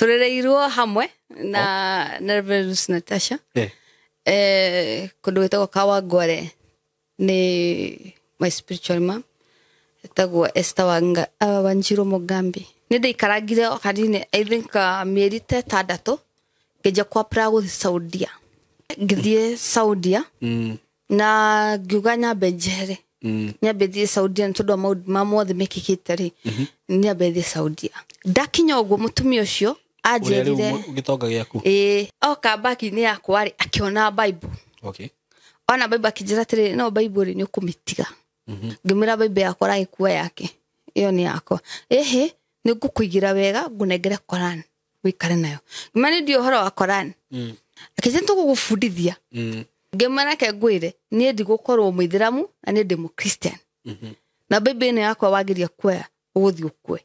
turereirwo hamwe na Reverend Natasha kundu gwetagwo Kawangware ni my spiritual mom etagwo Esther Wanjiru Mugambi ni ndaikaragire kanini I think mieri 6 ngeja kwa prago Saudia ngithie Saudia na ngiuga nyambe njere nyambe thie Saudia ntondo mamothe mekikitari nyambe Saudia ndakinya uguo mutumia ucio ajerire ugitonga giaku oka baki ni yakwari akiona Bible ona Bible akijira tiri no Bible ni ukumitiga ngimira Bible yakora ikuwa yake iyo ni yako ni gukuigira wega ngunengere Quran wikare nayo ngimani ndio horo wa Quran akijento gugufundithia ngimana ke ngwire ni ndi gukorwo muithiramu na ni ndi mu Christian na Bible ni yakwa wagiria kwa uguthi ukwe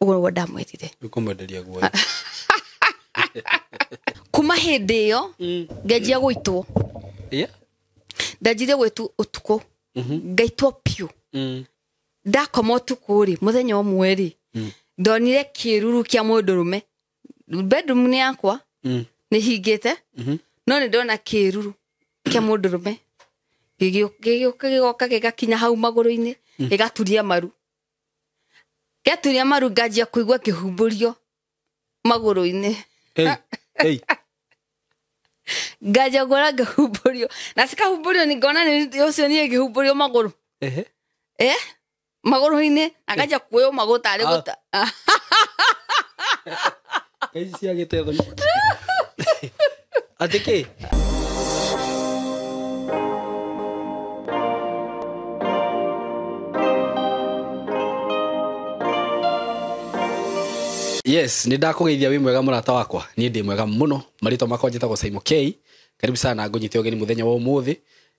ugo wadamwetire ukomenderia guo kuma hindi yo ngejia gwitwo ndajire gwitu utuko ngaitwo piu ndakoma utuko ri muthenya wa mweri ndonire kiruru kia mundurume bedroom ni yakwa ni hingite no ni ndona kiruru kia mundurume gigoka gigakinya hau maguru-ini gigaturia maru ngajia kuigwa kihumburio maguru-ini ngaja gora gahumburio na sikahumburio ni ngona ni ucio ni gihumburio maguru maguru-ini akaja kuyo magutari guta kaisi cia gitego atike yes ni ndakugeithia wi mwega murata wakwa ni ndi mwega muno marito makwa njitagwo Simon K karibu sana ngunyite ogeni muthenya wa umuthi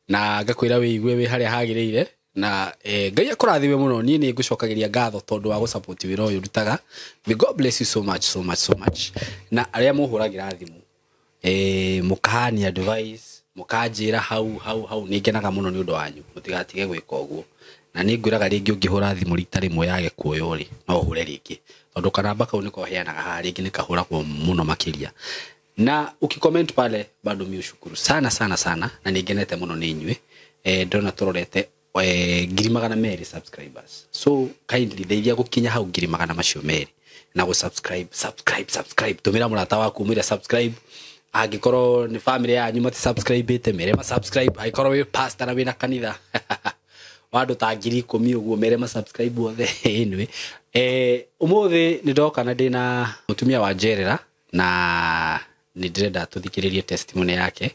na ngakwira wi igwe wi haria hagiriire na ngai akurathime muno ni ngucokagiria ngatho tondu wa gusupport wira uyu rutaga may God bless you so much na aria muhuragira thimu mukahani advice mukajira hau ni ngenaga muno ni undu wanyu mutigatige gwika uguo na ni ngwiraga ringi ungihura thimu rita rimwe yage kuoyo ri no hure ringi tondu kanamba kau niko heanaga ha ringi nikahuragwo muno makiria na ukicomment pale bado miushukuru sana na ningenete muno ni inywe ndona turorete 200 subscribers so kindly ndeithia gukinya hau 200 macio meri na go subscribe tumira murata waku mwira subscribe agikoro ni family yanyu mati subscribe ite mere ma subscribe aikoro we pastor na wina kanitha wadu ta 10,000 uguo mere ma subscribe othe anyway umuthi ni ndoka na ndina mutumia wa Jerera na ni ndirenda tuthikiririe testimony yake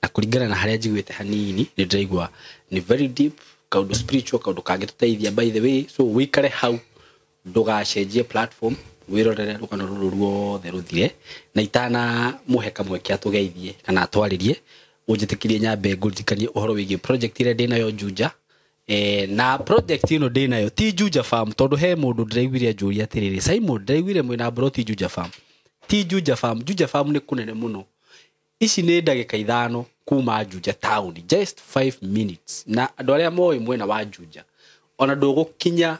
na kuringana na haria njiguite hanini ni ndiraigwa ni very deep kaundu spiritual kaundu kangituteithia by the way so wikare hau ndugacenjie platform wirorere rukano ruru ruothe ruthire na itana muhe kamwe kia tugeithie kana twaririe unjitikirie nyambe ngurikanie uhoro wigie project ire ndina yo Juja na project ino ndina yo ti Juja Farm tondu he mundu ndiraiguire njuria atiriri Simon ndiraiguire mwina broti Juja Farm ti Juja Farm ni kunene muno ici ni ndagika 5 kuma Juja town just 5 minutes na andu aria moyo mwena wa Juja ona ndugukinya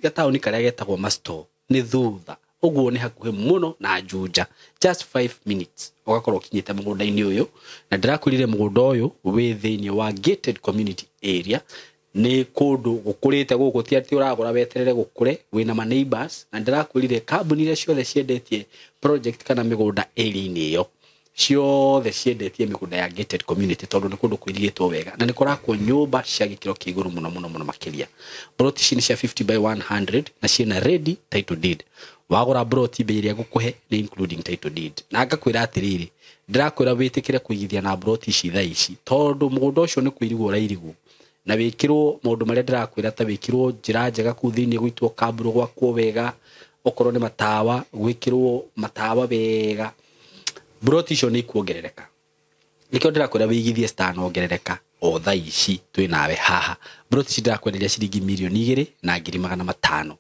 gatauni karia getagwo Masto ni thutha uguo ni hakuhe muno na Juja just 5 minutes ugakorwo kinyite mugunda-ini uyu na ndirakurire mugunda uyu wi thiini wa gated community area ni kundu gukurite guku ti ati uragura weterere gukure wina ma neighbors na ndirakurire kambuni iria ciothe ciendetie project kana migunda area-ini iyo ciothe ciendetie migunda ya gated community tondu ni kundu kwirigitwo wega na ni kurakwo nyumba cia gikiro kiguru muno makiria broti cini cia 50 by 100 na ciina ready title deed wagura broti bei iria gukuhe ni including title deed na ngakwira atiriri ndirakwira witikire kuigithia na broti ici thaa ici tondu mugunda ucio ni kuirigwo rairigwo na wikirwo maundu maria ndirakwira ta wikirwo njira njega ku thiini gwitwo kamburu gwakwo wega okorwo ni matawa gwikirwo matawa wega broti icio ni kuongerereka nikio ndirakwira wigithie star ongerereka o thaa ici twi nawe haha broti ici ndirakwenderia ciringi milioni 2 na 500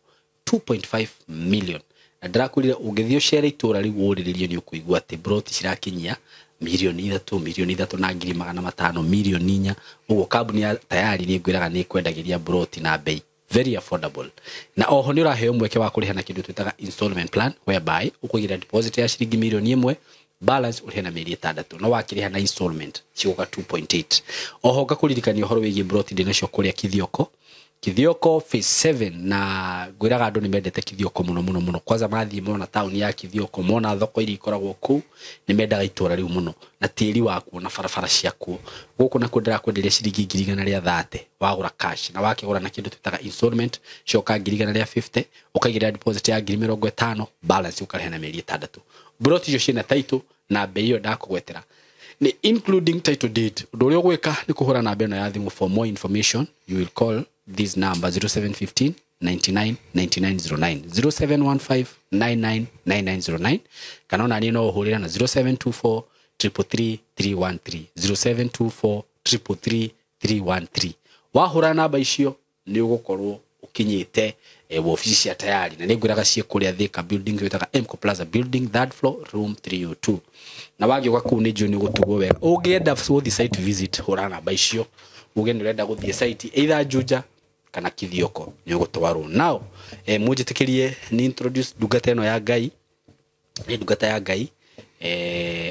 2.5 million na ndirakurire ungithio share itura riu uriririo ni ukuigua ati broti cirakinyia milioni 3 na 500 milioni 4 uguo kambuni ya tayari ni ngwiraga ni kwendagiria broti na bei very affordable na oho ni uraheo mweke wa kuriha na kindu twitaga installment plan whereby ukugira deposit ya shilingi milioni 1 balance uriha na mieri 6 no wakiriha na installment cioka 2.8 oho gakuririkania horo wigi broti dinacio kuria Kithioko phase 7 na gwiraga andu ni mendete Kithioko muno kwanza mathi mona town ya Kithioko mona thoko iri ikoragwo ku ni mendaga itura riu muno na tiri waku na farafara ciaku guku na kundira kwenderia shilingi 130 wagura cash na wakigura na kindu twitaga installment cioka 150 ukaigira deposit ya 50 balance ukariha na mieri 6 broti icio cina title na bei iyo ndakugwetera ni including title deed undu uria gwika ni kuhura na mbeno ya thimu. For more information you will call this number 0715 99 9909 0715 99 9909 kana ona ni no uhurira na 0724 333 313 0724 333 313 wahura namba icio ni ugukorwo ukinyite ofisi ya tayari na nigwiraga cie kuria Thika building witaga Mco Plaza building third floor room 302 na wagioka ku ni juni gutugwo wega ungienda the site visit hura namba icio ugeni urenda guthie site either Juja kana Kithioko ni ugutwarwo now mujitikirie ni introduce dugata eno ya Ngai ni dugata ya Ngai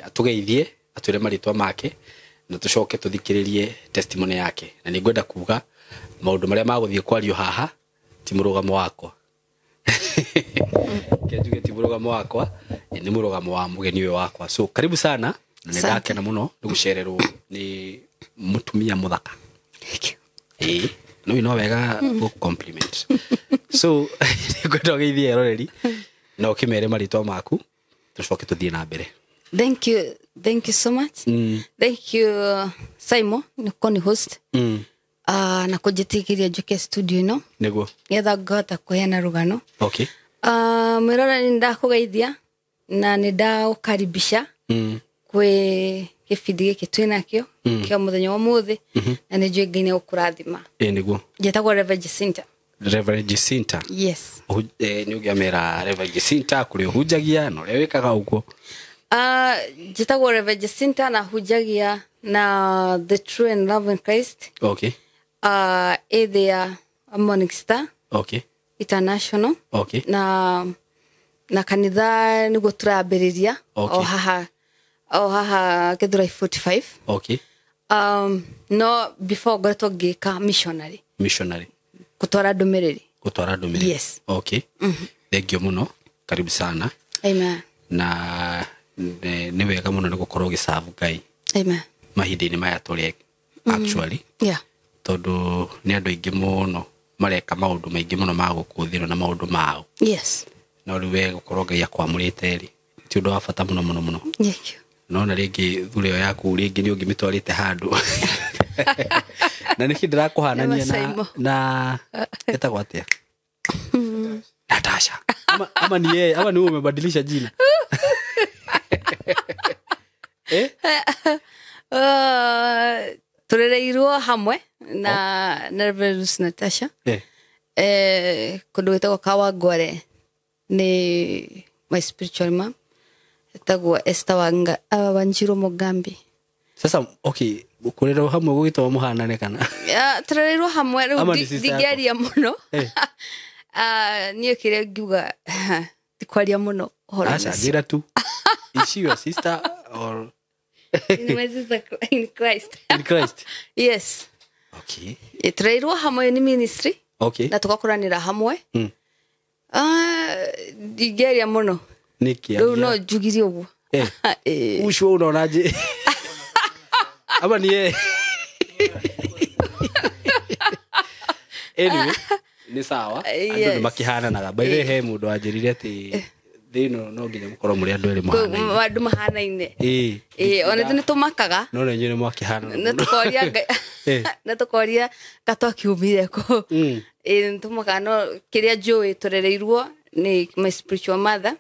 atugeithie atwire maritwa make na tucoke tuthikiririe testimony yake na ni ngwenda kuga maundu maria maguthie kwario haha ti murugamo wakwa kejuge ti murugamo wakwa ni murugamo wa mugeni we wakwa so karibu sana ni ndake na muno ndugucererwo ni mutumia muthaka no wega go compliment so ngwenda geithie roreri no kimere maritwa maku tucoke tuthie na mbere. Thank you so much. Thank you Simon ni host na kujitikiria juke studio no niguo getha ngota kuheana rugano. Okay. Mirora ni ndakugeithia na ni ndaukaribisha kwe gifindi giki twinakio kia muthenya wa muthi na ni njui Ngai ni ukurathima. Niguo Jetagwo Reverend Jacinta. Reverend Jacinta. Yes. Ni ugiamera Reverend Jacinta kuri hujagia no ria wikaga uguo. Jetagwo Reverend Jacinta na hujagia na the true and loving Christ. Okay. There Morning Star. Okay. International. Okay. Na kanitha niguo turambiriria. Okay. O haha Githurai 45. Okay. No before ngoretwo ngika missionary kutwara ndumiriri. Yes. Okay. Thank you muno, karibu sana. Amen. Na ni wega muno ni gukorwo gisavu Ngai. Amen. Mahindi-ini maya turi actually. Yeah. Tondu ni andu aingi muno mareka maundu maingi muno ma gukuthirwo na maundu mao. Yes. No riwe gukorwo Ngai akwamurite ri ti undu wa bata muno. Thank you. No na ringi thureo yaku ringi ni ungimitwarite handu na niki ndirakuhanania na etagwo atia Natasha ama ni yeye ama ni wewe umebadilisha jina turereirwo hamwe na Reverend Natasha kundu wetagwo Kawangware ni my spiritual mom etagwo Esther Wanjiru Mugambi. Sasa okay kurerwo hamwe gugitwa muhanane kana turereirwo hamwe ndigeria muno niyo kire ngiuga tikwaria muno horo acha gira tu is she your sister or my sister in Christ? In Christ. Yes. Okay. Turereirwo hamwe ni ministry. Okay. Na tugakuranira hamwe. Ndigeria muno niki no jugirie uguo ushwo unaonaje ama ni yeye anyway ni sawa andu makihana naga by the way mundu anjirire ati thino no nginya mukorwo muri andu eri mahana andu mahana-ine ona tuni tumakaga no na nyune mwakihana na tukoria gatokiumire ko ntumaka no kiria njui turereirwo ni my spiritual mother.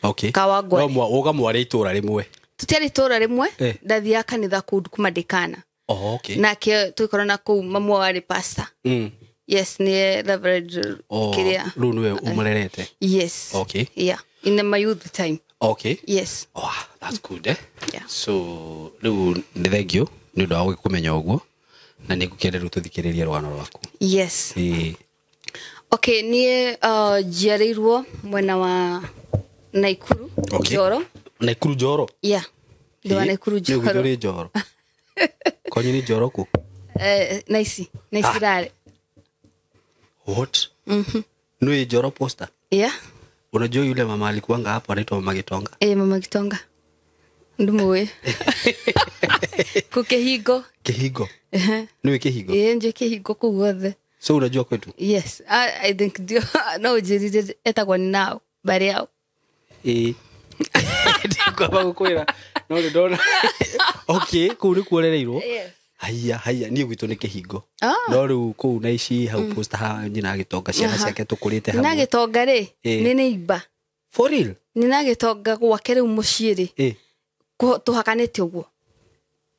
Okay. Kawangware. No uga mwari itura rimwe. Tutiari itura rimwe ndathia kanitha kundu kumadikana. Okay. Na ke tuikorana ku mamu wari pastor. Yes, ni Reverend kiria. Ru niwe umurerete. Yes. Okay. Yeah. In my youth time. Okay. Yes. That's good Yeah. So ru ndithegio ni ndo wa kumenya uguo na nĩngũkĩenda rĩu tũthikĩrĩrie rwano rwaku. Yes. Okay, niĩ njiarĩirwo mwena wa Naikuru, Njoro. Naikuru Njoro? Yeah. Ndĩ wa Naikuru Njoro. Nĩ Njoro. Kwanyu nĩ Njoro ku? Naici rarĩ. What? Nĩ Njoro poster? Yeah. Unajua yule mama alikuanga hapo anaitwa Mama Gitonga? Mama Gitonga. Ndumuwe. Kukehigo. Kehigo? Niwe Kehigo? Nje Kehigo kuguothe. So unajua kwetu? Yes. I think ndio no jiride etagwa ni nao bari yao. Ndiko bagukwira. No ndona. Okay, kuri kuorereirwo. Yes. Haya niĩ gwitũ nĩ Kehigo. No rĩu kũu na ici hau poster ha nyina Gitonga ciana ciake tũkũrĩte hamwe. Na Gitonga rĩ nĩ neighbor. For real? Nina Gitonga gwake rĩu mũciĩ rĩ. Tuhakanĩte ũguo.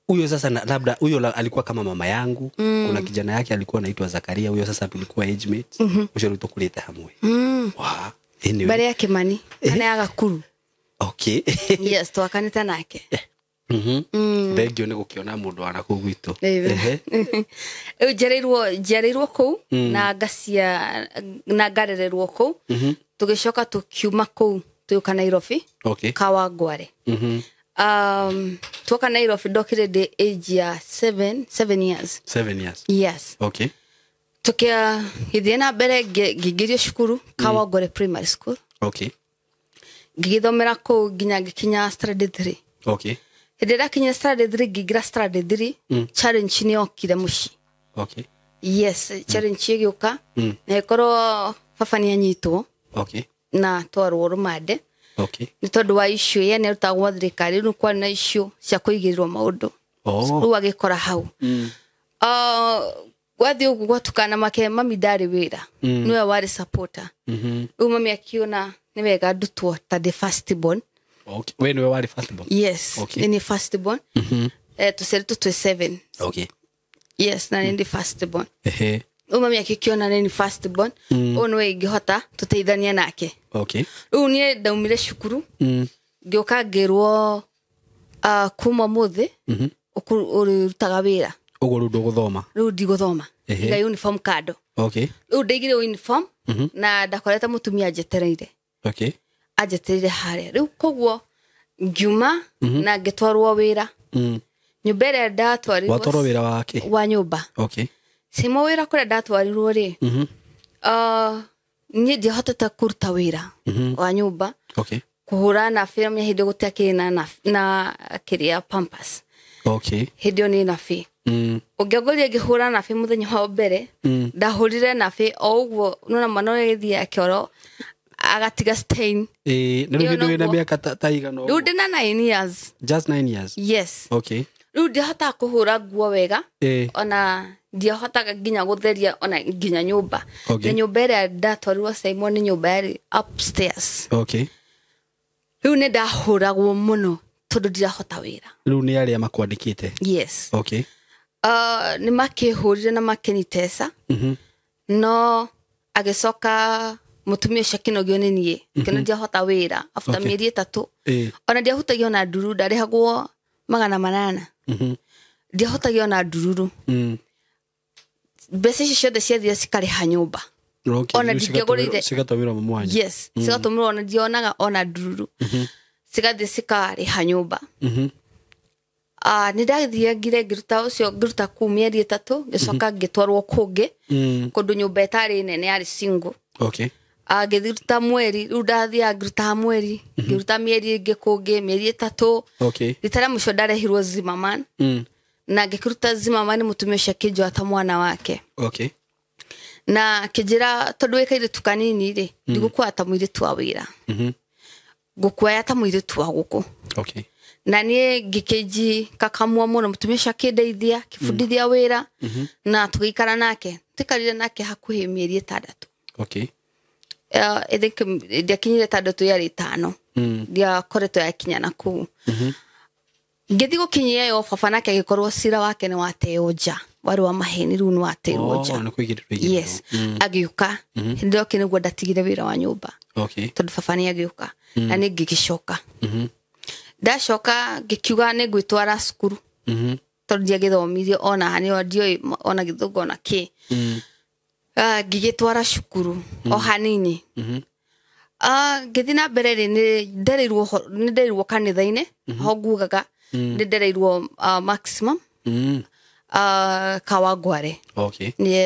Huyo sasa labda huyo alikuwa kama mama yangu. Kuna kijana yake alikuwa anaitwa Zakaria, huyo sasa tulikuwa age mates. Ucio rĩu tũkũrĩte hamwe. Wow. Anyway. Bari ya Kimani ana ya Gakuru. Okay. Yes, tuhakanĩte nake. Thengio nĩ gũkĩona mũndũ wa nakũu gwitũ. Njiarĩirwo kũu na ngacia na ngarererwo kũu. Tũgĩcoka tũkiuma kũu tũka Nairobi. Kawangware. Tuoka Nairobi ndokire ndĩ age ya 7 years. 7 years? Yes. Okay. Tukia githie na mbere ngĩingĩrio cukuru Kawangware Primary School. Okay. Ngĩthomera kũu nginya ngĩkinya standard 3. Okay. Hĩndĩ ĩrĩa kinya standard 3 ngĩingĩra standard 3 challenge nĩ yokire mũciĩ. Okay. Yes, challenge ĩgĩũka na ĩkorwo baba nĩ anyitwo. Okay. Na twarwo rumande. Okay. Nĩ tondũ wa issue ye nĩ rutagwo thirikari rĩu kwa na issue cia kũigĩrĩrwo maũndũ. Rĩu agĩkora hau. Gwathi ũguo gwatukana make mami ndarĩ wĩra. Nĩwe warĩ supporter. Rĩu mami akiona nĩ wega ndutwo ta the first born. Okay. We nĩwe warĩ first born? Yes. Okay. Nĩ first born. Tũcerĩtwo twĩ 7. Okay. Yes, na nĩ first born. Mami akiona nĩ first born. Nĩwe ingĩhota tũteithania nake. Okay. Rĩu niĩ ndaumire cukuru. Ngĩũka ngĩrwo kuma mũthĩ ũrutaga wĩra. Ũguo rĩu ndũgũthoma? Rĩu ndigũthoma. Iga uniform kado. Okay. Rĩu ndaigire uniform na ndakorete mũtumia anjetereire. Okay. Anjetereire harĩa. Rĩu koguo ngiuma na ngĩtwarwo wĩra. Nyũmba ĩrĩa ndatwarirwo. Watwarwo wĩra wake? Wa nyũmba. Okay. Simo wĩra kũrĩa ndatwarirwo rĩ. Niĩ ndiahotete kũruta wĩra wa nyũmba. Okay. Kuhura na film ya hĩndĩ gũtiakĩrĩ na kĩrĩa Pampers. Okay. Hĩndĩ ĩyo nĩ nabi. Ũngĩongoria ngĩhũra nabi mũthenya wa mbere. Ndahũrire nabi o ũguo nona mwana ũgĩthiĩ akĩoro agatiga stain. Na rĩu hĩndĩ wĩna mĩaka ta igana ũguo? Rĩu ndĩna 9 years. Just 9 years? Yes. Okay. Rĩu ndiahotaga kũhũra nguo wega. Ona ndiahotaga nginya gũtheria ona nginya nyũmba. Na nyũmba ĩrĩa ndatwarirwo Simon nĩ nyũmba yarĩ upstairs. Okay. Rĩu nĩ ndahũragwo mũno tondũ ndirahota wĩra. Rĩu nĩ arĩa makwandĩkĩte? Yes. Okay. Nĩ makĩhũrire na makĩnyitesa. No agĩcoka mũtumia ũcio akĩnogio nĩ niĩ. Kĩno ndiahota wĩra after mĩeri 3. Ona ndiahutagio na nduru ndarĩhagwo 800. Ndiahutagio na ndururu. Mbeca icio ciothe ciathire cikarĩha nyũmba. Ona ndingĩagũrĩire. Cigatũmĩrwo mami wanyu? Yes. Cigatũmĩrwo ona ndionaga ona ndururu. Cigathiĩ cikarĩha nyũmba. Nĩ ndathire ngĩruta ũcio ngĩruta kuu mĩeri 3 ngĩcoka ngĩtwarwo kũngĩ kũndũ nyũmba ĩtarĩ nene yarĩ single. Okay. Ngĩruta mweri rĩu ndathiaga ngĩruta mweri ngĩruta mĩeri ĩngĩ kũngĩ mĩeri 3. Okay. Rita rĩa mũico ndarehirwo Zimmerman. Na ngĩruta Zimmerman mũtumia ũcio akĩnjoya ta mwana wake. Okay. Na kĩnjĩra tondũ wĩkaire tukanini rĩ ndigũkuoya ta mũirĩtu wa wĩra. Ngũkuoya ta mũirĩtu wa gũkũ. Okay. Na niĩ ngĩkĩnji kakamua mũno mũtumia ũcio akĩndeithia kĩbundithia wĩra na tũgĩikara nake tũikarire nake hakuhĩ mĩeri 6. Okay. I think ndiakinyire 6 yarĩ 5. Ndiakoretwo yakinya na kũu. Ngĩthi gũkinyia yo baba nake agĩkorwo cira wake nĩ wateo nja warĩ wa maheni rĩu nĩ wateo nja. Yes. Agĩũka hĩndĩ ĩyo nĩguo ndatigire wĩra wa nyũmba. Okay. Tondũ baba nĩ agĩũka na nĩ ngĩgĩcoka. Ndacoka ngĩkiuga nĩ ngwĩtwara cukuru. Tondũ tondu ndiagithomithio ona hani ndio ona githungu ona ki ngigitwara cukuru o hanini ngithina mbere ni ndereirwo kanitha-ini ho ngugaga ni ndereirwo maximum Kawangware. Okay. Ni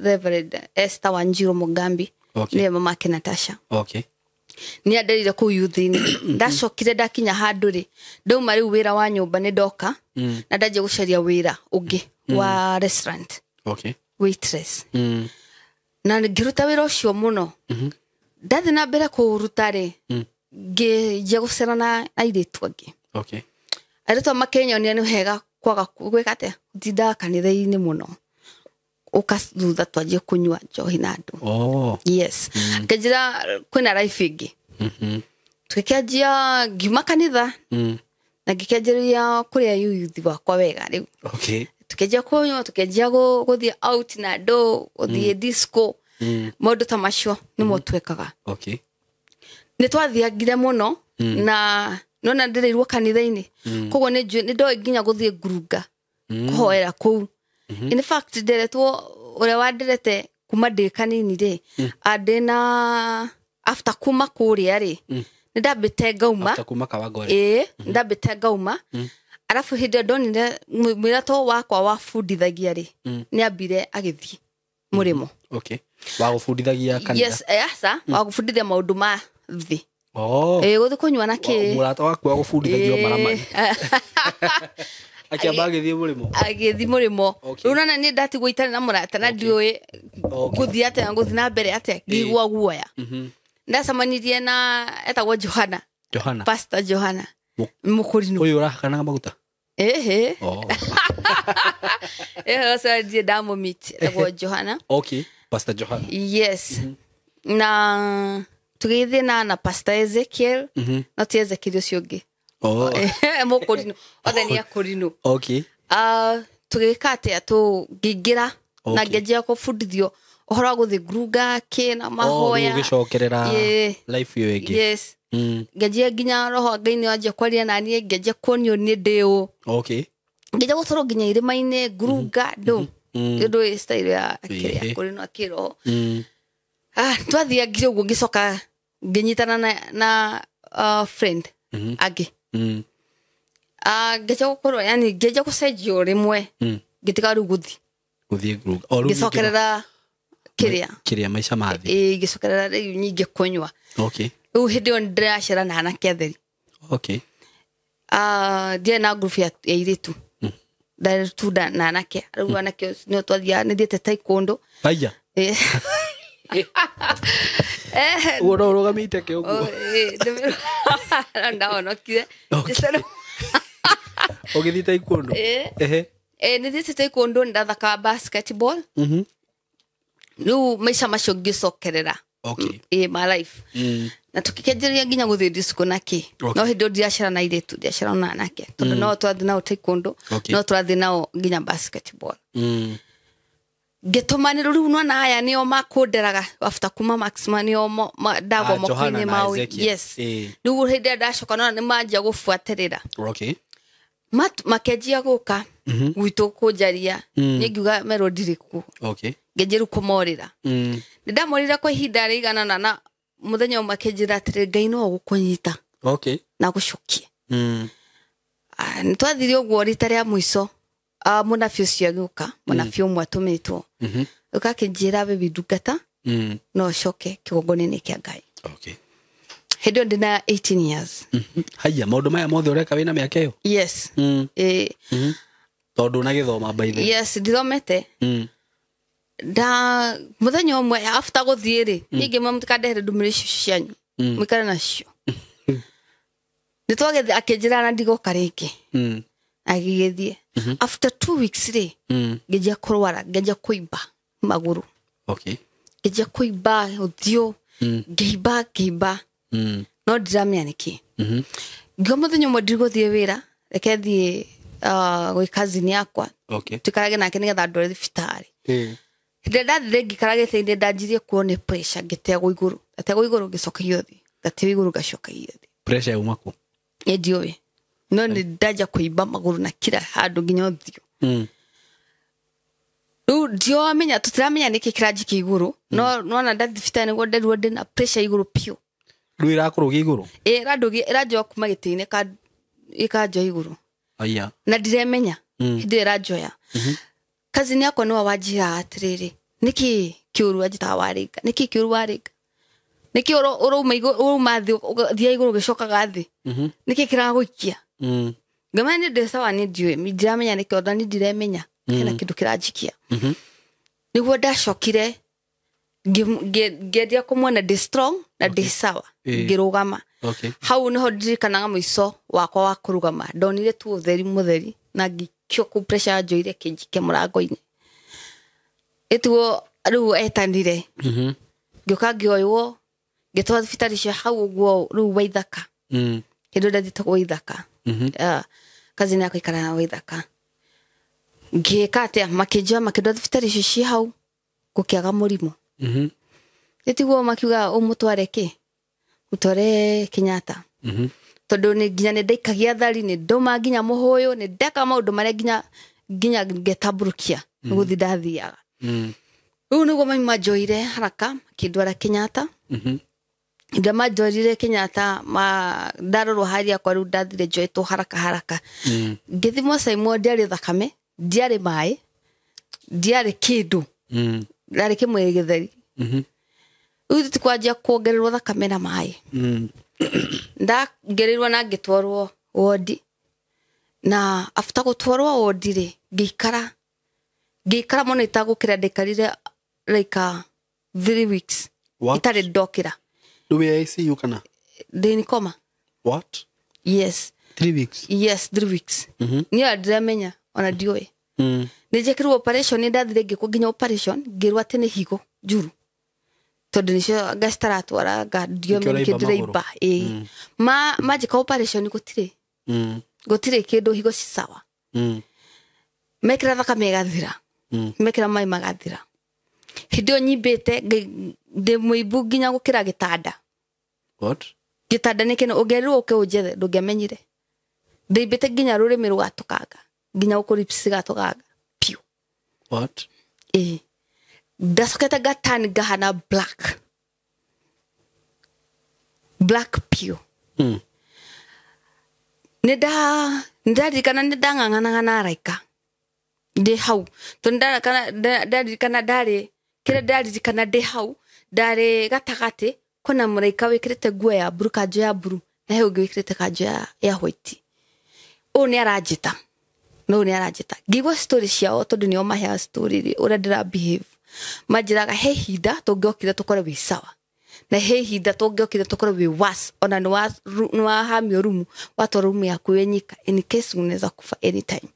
Reverend Esther Wanjiru Mugambi. Okay. Ni mama ke Natasha. Okay. Ni nderire ku youth-ini ndacokire ndakinya handu ri ndauma riu wira wa nyumba ni ndoka na ndaje gucaria wira ungi wa restaurant. Okay. Waitress. Na ngiruta wira ucio muno ndathi na mbere kuruta ri ngije gucerana airitu angi. Okay. Airitu makenya ni hega kwaga gwikate thida kanitha-ini muno ukathutha twaje kunywa njohi na andu. Yes. Kejira kwina life ingi tukikejia ngima kanitha na ngikejeria kuria youth bakwa wega riu. Okay. Tukejia kunywa tukejia guthie out na andu guthie disco modu tamasho ni motwekaga. Okay. Ni twathiagire muno na nona ndereirwo kanitha-ini koguo ni ndoe nginya guthie ngurunga kuhoera kuu. In fact nderetwo uria wanderete kuma ndi kanini ri andena after kuma kuria ri ndambite ngauma after kuma Kawangware ndambite ngauma arafu hindi ndonire mwirato wakwa wa fundithagia ri ni ambire agithii murimo. Okay. Wa gufundithagia kanitha? Yes, asa wa gufundithia maundu ma thi. Guthi kunywa na ki murata waku wa gufundithagio maramari agithii murimo riu nana ni ndatigwo itari na murata na ndioi guthi ate nguthi na mbere ate ngigwa guoya ndacamanirie na etagwo Johana Pastor Johana mukurinu uyu urahakanaga maguta so die damo meet etagwo Johana. Okay. Pastor Johana. Yes. Na tugithie na Pastor Ezekiel na ti Ezekiel ucio ngi mukurinu othe ni akurinu. Okay. Tugika atia ngingira na ngejia kubundithio uhoro wa guthi ngurunga ki na mahoya ugicokerera life yo ingi. Yes. Ngejia nginya roho Ngai wanje kwaria na nie ngejia kuonio ni ndiu. Okay. Ngejia gutoro nginya irima-ini ngurunga ndu style ya kiria kurino akiro. Twathia ngire uguo ngicoka nginyitana na friend agi ngejia gukorwo yani ngejia gucenjio rimwe ngitiga riu guthie ngurunga ngicokerera kiria maisha mathi ngicokerera riu nyingi kunywa. Okay. Riu hindi yo ndiracera na anake atheri. Okay. Dia na group ya iritu ndarutuda na anake riu anake no twathia ni thiete taekwondo. Aya. Urogamite ke uguo ndaonokire ugithi taekwondo ni thiete taekwondo ndathaka basketball. Riu maisha macio ngicokerera. Okay. My life. Na tukikejeria nginya guthi disco naki. No hindo ndiacera na iretu ndiacera na nake tondu no twathi nao taekwondo no twathi nao nginya basketball. Getomani riu no na aya nio makunderaga after kuma maximum nio ndagwo mokwini mau. Yes. Riu hindi ndacoka no ni manjia gufuatirira. Okay. Makejia guka gwitu kunjaria ningiuga melody riku. Okay. Ngejeru kumorira ndamorira kwa ihinda rigana na muthenya makejira atire Ngai no gukunyita. Okay. Na gucokie ntwathire uguo rita ria mwiso munabi ucio agiuka munabi umwe atumitwo ukakijira baby ndungata no coke kigongone-ini kia Ngai. Okay. Hindi ndina 18 years. Haya maundu maya mothe ureka wina miaka iyo? Yes. Tondu na githoma by the. Yes, ndithomete. Da muthenya umwe after guthie ri ningi mamutikadehere ndumire cianyu mwikare nacio nitwage akejira na ndigoka ringi agigithie after 2 weeks ri ngejia kurwara ngejia kuimba maguru. Okay. Ngejia kuimba uthio ngeiba no ndiramia niki muthenya umwe ndiguthie wira reke thie gwi cousin yakwa. Okay. Tukarage nake nigetha ndore thibitari. Ndathire ngikarage thinde ndanjirie kuone pressure ngitegwo iguru ngicoka yothi ngatiwe iguru gacoka yothi. Pressure yuma ku? Ndioi no ni ndaja kuiba maguru na kira handu nginya thio ndio amenya tutiramenya niki kirajiki iguru no na ndathi fitani go nderuo ndina pressure iguru pio nduira kurugi iguru radugi rajo kuma gitine ka ikajo iguru aya na ndiremenya hindi rajoya kazi ni yako no wajira atiriri niki kiuru ajita warika niki kiuru warika niki oro mathi thia iguru gicoka gathi niki kiraguikia gamani de sawa ni diwe midiramenya niki odani ndiremenya hena kindu kirajikia niguo ndacokire ngedia kumwona de strong na de sawa ngirugama hau niho ndirikanaga muico wakwa wa kurugama ndonire tu utheri mutheri na ngikio ku pressure njoire kinjike murango-ini etuo riu etanire ngioka ngioywo ngitwa thibitari cia hau uguo riu Waithaka kindu ndathite Waithaka kazi yako ikara na Waithaka ngika atia makijwa makidwa thibitari cia hau gukiaga murimo etuo makiuga umutware ki utore Kenyatta tondu ni nginya ni ndaikagia thari ni ndoma nginya muhuyu ni ndeka maundu maria nginya ngetaburukia nguthi ndathiaga riu niguo mami majoire haraka kidwara Kenyatta ndamajorire Kenyatta ndarorwo haria kwa riu ndathire njoetwo haraka ngithimo Simon ndiari thakame ndiari mai ndiari kindu ndari kimwe githeri riu tikwanjia kuongererwo thakame na mai ngerirwo na ngitwarwo wodi na after gutwarwo wodi ri ngikara muno itagukira ndekarire like 3 weeks itari ndokira do we see you kana then koma what yes 3 weeks yes 3 weeks ni adramenya ona dioe nijekirwo operation ndathire ngikuginya operation ngirwa tene higo juru tondu nicio gastara twara gadio mekidreiba magic operation gutire kindu higo cisawa mekira thakame gathira mekira mai magathira hidio nyibete de muibu ginya gukira gitanda what gitanda nikeno ugerirwo ukiunjethe ndungemenyire ndeibete ginya rurimi rugatukaga ginya ukuripsi gatukaga piu what dasoketa gatani gahana black piu ndarikana ndangangana raika de hau tonda kana ndarikana ndari kire ndarikana de hau ndari gatagate kuna muraika wikirite nguo ya blue kanjo ya blue na he ungi wikirite kanjo ya white oni arajita ngigwa story ciao tondu nio mahea story ri ura ndira behave majiraga he hinda tungiokire tukore wi sawa na he hinda tungiokire tukore wi was ona no wa hamio rumu wato rumu ya kuenyika in case unaweza kufa anytime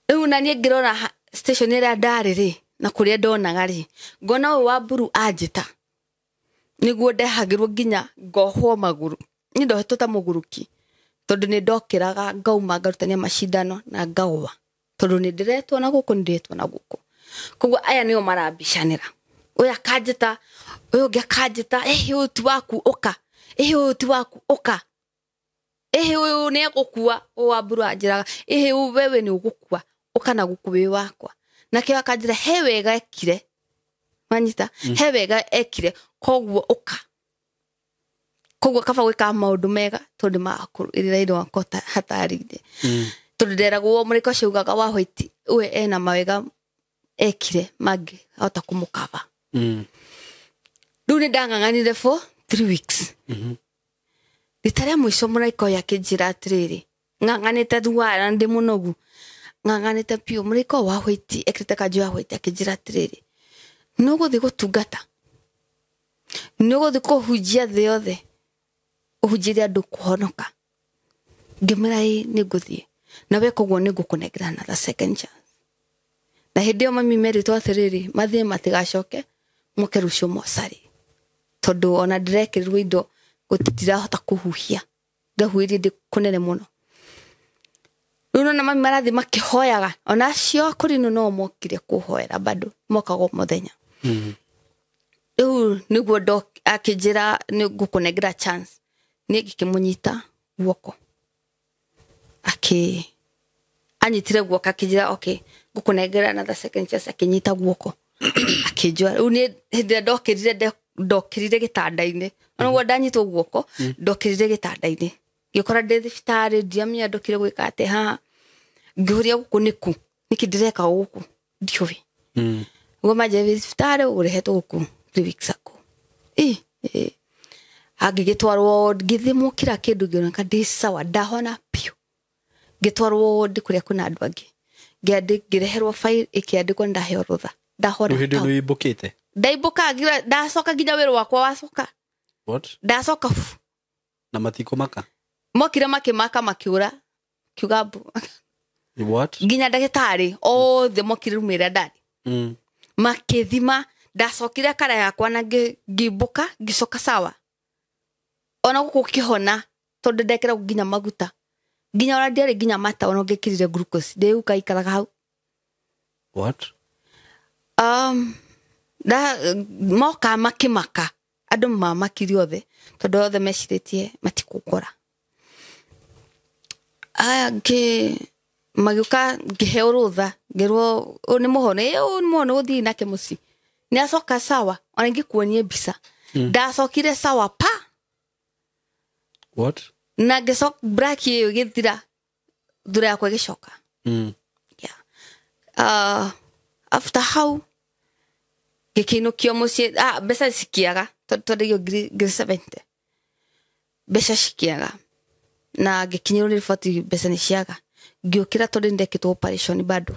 una nie ngirora station ira ndari ri na kuria ndonaga ri ngona wa buru ajita niguo ndehagirwo nginya ngohwo maguru ni ndohetwo ta muguruki tondu ni ndokiraga ngauma ngarutania mashindano na ngawa tondu ni ndiretwo na guku koguo aya nio marabishanira uya kajita uyu ngakajita uti waku oka uti waku oka uyu ni agukua wa buru ajiraga wewe ni ugukua oka na gukuwe wakwa nake akajira he wega ekire manyita he wega ekire koguo oka koguo kaba gwika maundu mega tondu makuru irairo wakota hatarinde tondu nderagwo muriko ciugaga wa white we ena mawega ekire magi hota kumukava Rune ndanganganire for 3 weeks ritare mwisho muriko yakijira atiriri nganganite duara ndi munogu nganganite pio muriko wa white ekirite kanjo wa white akijira atiriri nugo thigo tungata nugo thiko hujia thiothe uhujiria andu kuhonoka ngimirai ni nguthie na we koguo ni ngukunegera na the second chance na hindio mami merito atiriri mathie matigacoke mukerucio mosari tondu ona ndirekirwo indo gutitira hota kuhuhia ngahuiri ndi kunene muno runo na mami marathi makihoyaga ona cio kurino no mokire kuhoera bado mokago muthenya niguo akijira ni ngukunegera chance ni gikimunyita guoko anyitire guoko akijira okay ngukunengera another second chance akinyita guoko akijua une hinde ndokirire gitanda-ini ono ndanyitwo guoko ndokirire gitanda-ini gikora ndi thibitari ndiamenya ndokire gwika ate ha ngiuria guku niki ndireka guku ndiuwi goma je thibitari urehetwo guku 3 weeks ago agigitwarwo ngithimwo kira kindu ngioneka ndi sawa ndahona piu gitwarwo ndikuria kuna andu angi ngireherwo file ikiandikwo ndaheo rutha ndahora hindi no ibukite ndaibuka ndacoka nginya wiro wakwa wacoka what ndacoka na matiko maka mokire makimaka makiura kiugabu what nginya ndagitari othe mokire rumira ndari makithima ndacokire kara yakwa na ngibuka ngicoka sawa ona guku kihona tondu ndekera nginya maguta nginya ora ndiari nginya mata ona ngikirire glucose ndeuka ikaraga hau what moka makimaka andu mamakiri othe tondu othe meciritie matikukora magiuka ngiheo rutha ngirwo ni muhone uthii nake muci ni acoka sawa ona ngikuonie mbica ndacokire sawa pa what na ngicoka break iyo githira thura yakwa gicoka after how gikinukio muci mbeca cikiaga tondu iyo ngiri 70 mbeca cikiaga na gikinyirwo ni riboti mbeca ni ciaga ngiukira tondu ndekitwo operation bado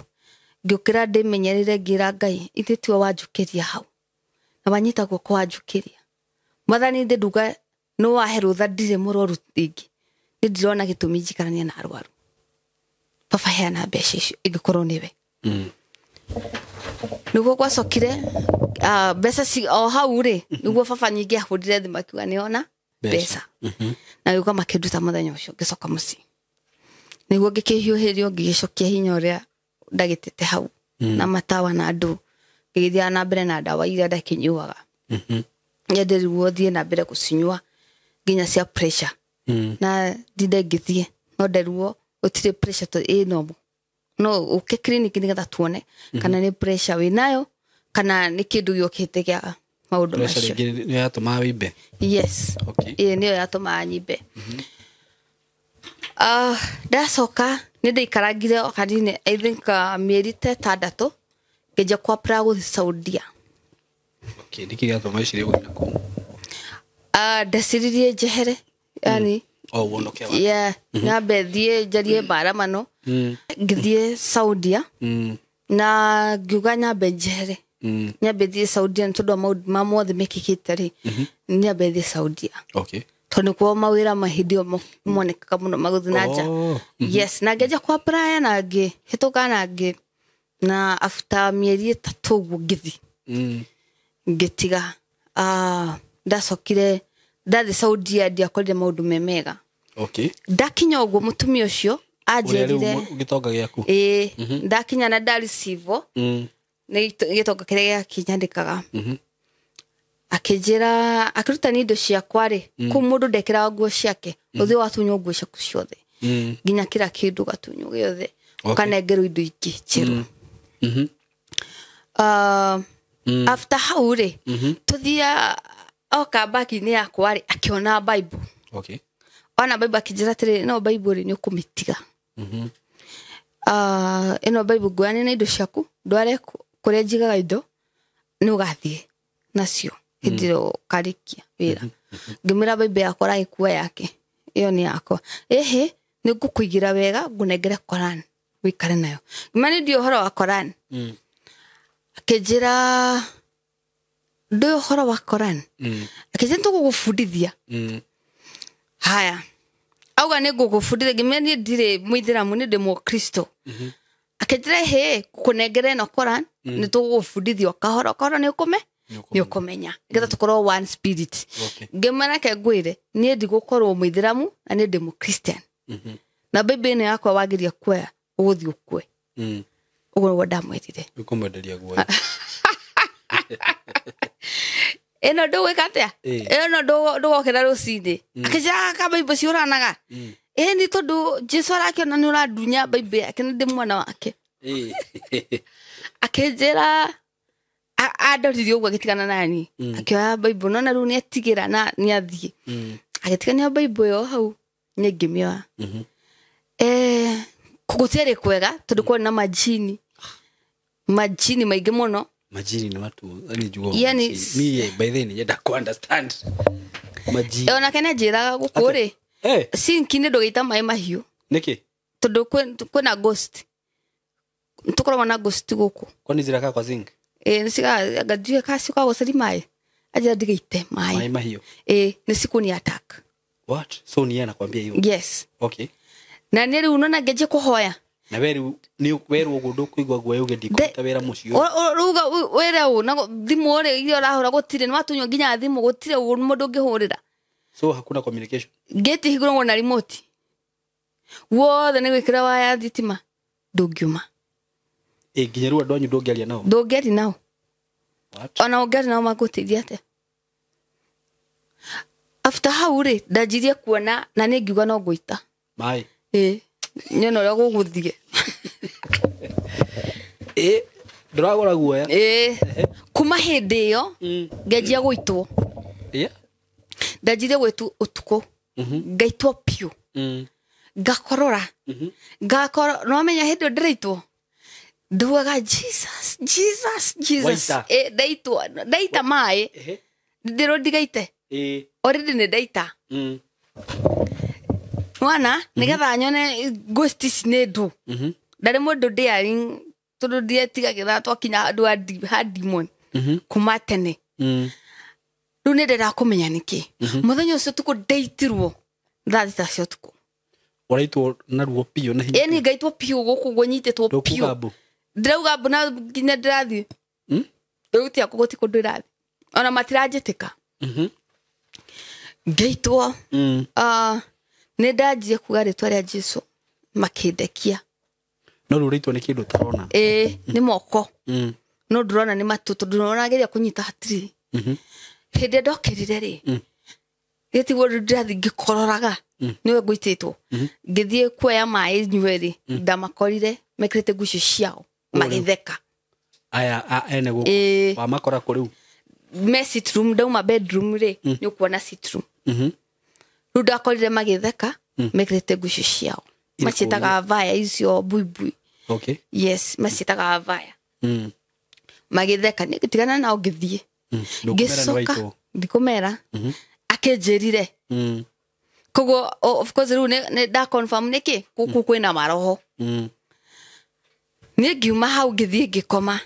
ngiukira ndimenyerire ngira Ngai ititio wanjukiria hau na wanyitagwo kwa wanjukiria mathani nduga no waherutha ndire muroru ingi ndirona gitumi njikarania na arwaru papa heana mbeca icio ingikorwo niwe niguo gwacokire mbeca ci o hau ri niguo baba nyingi ahurire thima kiuga niona mbeca na yuko makiruta muthenya ucio ngicoka muci niguo ngikihiuhirio ngigicokia hinya uria ndagitete hau na matawa na andu ngithia na mbere na dawa iria ndakinyuaga nyenderirwo thie na mbere gucinyua nginya cia pressure na ndinde ngithie no nderirwo utire pressure to no uke clinic nigetha tuone kana ni pressure winayo kana ni kindu giokite gia maundu macio pressure ni yatuma wimbe yes okay ni yatuma nyimbe ndacoka ni ndaikaragire okadine I think mieri 6 ngeja kwa pragu Saudia okay ndiki gatuma icire gwina ku ndaciririe jehere yani wonokewa nyambe thie njarie bara mano ngithie Saudia na ngiuga nyambe jehere nyambe thie Saudia tondu maundu mothe mekikite ri nyambe thie Saudia okay tondu kwa mawira mahidio monekaga muno maguthinaja yes na ngeja kwa praia na ngihituka na ngi na after mieri 3 uguo ngithi ngitiga ndacokire ndathi Saudia ndiakorire maundu memega okay ndakinya uguo mutumia ucio ajerire gitonga giaku ndakinya na ndari civo ni gitonga kire giakinyandikaga akijira akiruta ni indo ciakwa ri ku mundu ndekera nguo ciake uthi watunyo nguo ciaku ciothe nginya kira kindu gatunyo giothe ukanengerwo indo ingi ciru after how ri tuthia oka baki ni yakwa ri akiona Bible okay ona Bible akijira tiri no Bible ni ukumitiga ino Bible gwani na indo ciaku ndware kuria njigaga indo ni ugathie nacio hindiro karikia wira ngimira Bible yakwa rai kuwa yake iyo ni yakwa ni ngukuigira wega ngunengere Quran wikare nayo ngimani ndio horo wa Quran akijira ndio horo wa Quran akijira tugugufundithia haya auga ni ngugufundithia ngimani ndire muithiramu ni ndimo Kristo akijira kunengere na Quran ni tugugufundithio kahoro ni ukumenya ngetha tukorwo one spirit ngimana ke ngwire ni ndigukorwo muithiramu na ni ndimo Christian na Bible ni yakwa wagiria kuoya uguthi ukwe uguo ndamwirire ukumwenderia guoya eno ndo wekatea eno ndo gokera rucinde akijira ka Bible ciuranaga ni tondu Jesu arakiona ni uradunya Bible yake ndi mwana wake akenjera adorire uguo agitigana nani akioya Bible nona riu ni atigira na ni athie agitigania Bible yo hau ni ngimioa kugutiere kwega tondu kwa na majini maingi muno majini ni watu ani jugo yani me by then yenda ku understand majini ona kana njiraga gukuri sinki ni ndugaita mai mahiu niki tondu kwina ghost tukorwa na ghost guku kwani ziraka kwa zinc nisiga gadia kasi kwa gosari mai aja digaite mai mahiu ni siku ni attack what so ni yana kwambia hiyo yes okay na neri unona geje kuhoya na weru ugudu kuigwa gwa yuge ndikuta wera mucio ruga wera na thimu ore iyo rahora gutire ni watunyo nginya thimu gutire mundu ngihurira so hakuna communication geti higuro na remote wothe ni gwikira waya thitima ndungiuma nginya ru andu anyu ndungiaria nao ndungiari nao what ona ungiari nao magutithia te after haure ndajirie kuona na ni ngiuga no guita mai nyono ria guguthie nduragora guoya kuma hindi yo ngejia guitwo ndajirie gwitu utuko ngaitwo piu ngakorora no menya hindi ndireitwo nduaga Jesus ndaita mai ndiro ndigaite already ni ndaita wana nigetha nyone ghost ni ndu ndari mundu ndiari tondu ndietigagira twakinya andu a demon kuma tene riu ni ndira kumenya niki muthenya ucio tuku ndeitirwo ndathita cio tuku uraitwo na ruo pio na hinya ni ngaitwo pio guku gwenyitetwo pio ndirauga mbona nginya ndirathi utia kuguti kundu irathi ona matiranjitika ngaitwo ni ndajie kuga ritwa ria Jesu makindekia no rurito ni kindu tarona ni moko no ndurona ni matutu ndurona geria kunyita hatiri hindi ndokirire ri geti woru ndathi ngikororaga niwe guititwo ngithie kuoya mai nyweri ndamakorire mekirite gucio ciao magitheka aya ene guku wa makora kuriu me sit room ndauma bedroom ri ni ukuona sit room riu ndakorire magitheka mekirite gucio ciao macitaga vaya icio buibui okay yes macitaga vaya magitheka ni gitigana nao ngithie ngicoka ndikumera akenjirire kogo of course ru ne da confirm niki kuku kwina maroho ni ngiuma hau ngithie ngikoma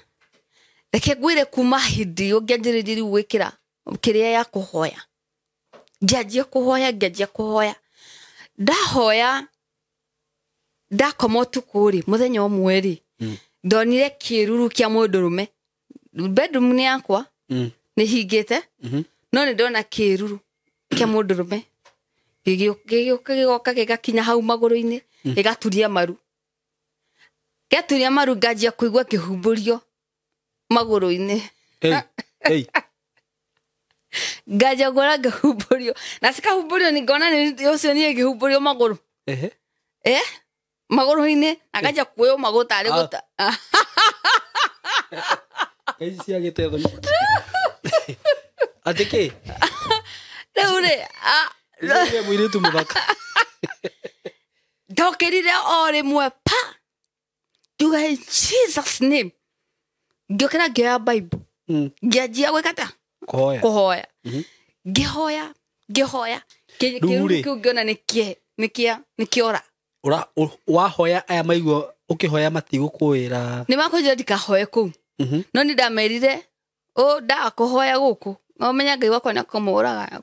reke gwire kuma hindi ungianjiriri gwikira kiria ya kuhoya ngajia kuhoya ndahoya ndakoma tukuri muthenya omweri ndonire kiruru kia mundurume bedroom ni yakwa ni hingite no ni ndona kiruru kia mundurume gigoka gigakinya hau maguru-ini gigaturia maru ngajia kuigua kihumburio maguru-ini ngajia gora ngahumburio na sikahumburio ni ngona ni ucio ni ngihumburio maguru maguru-ini akajia kuoyo maguta ari guta ezi cia gitezo atike reure ndio mwiritu muthaka ndokirire ore mwe pa ngiuga Jesus name ngĩokĩra ngĩoya Bible ngĩanjia gwĩkata kũhoya ngĩhoya kĩruru kĩu ngĩona nĩkĩora wahoya aya maigua ũkĩhoya matigũkwĩra nĩ makũnjĩra ndikahoye kũu no nĩ ndamerire ndakũhoya gũkũ no menya Ngai wakwa nĩ kũmũraga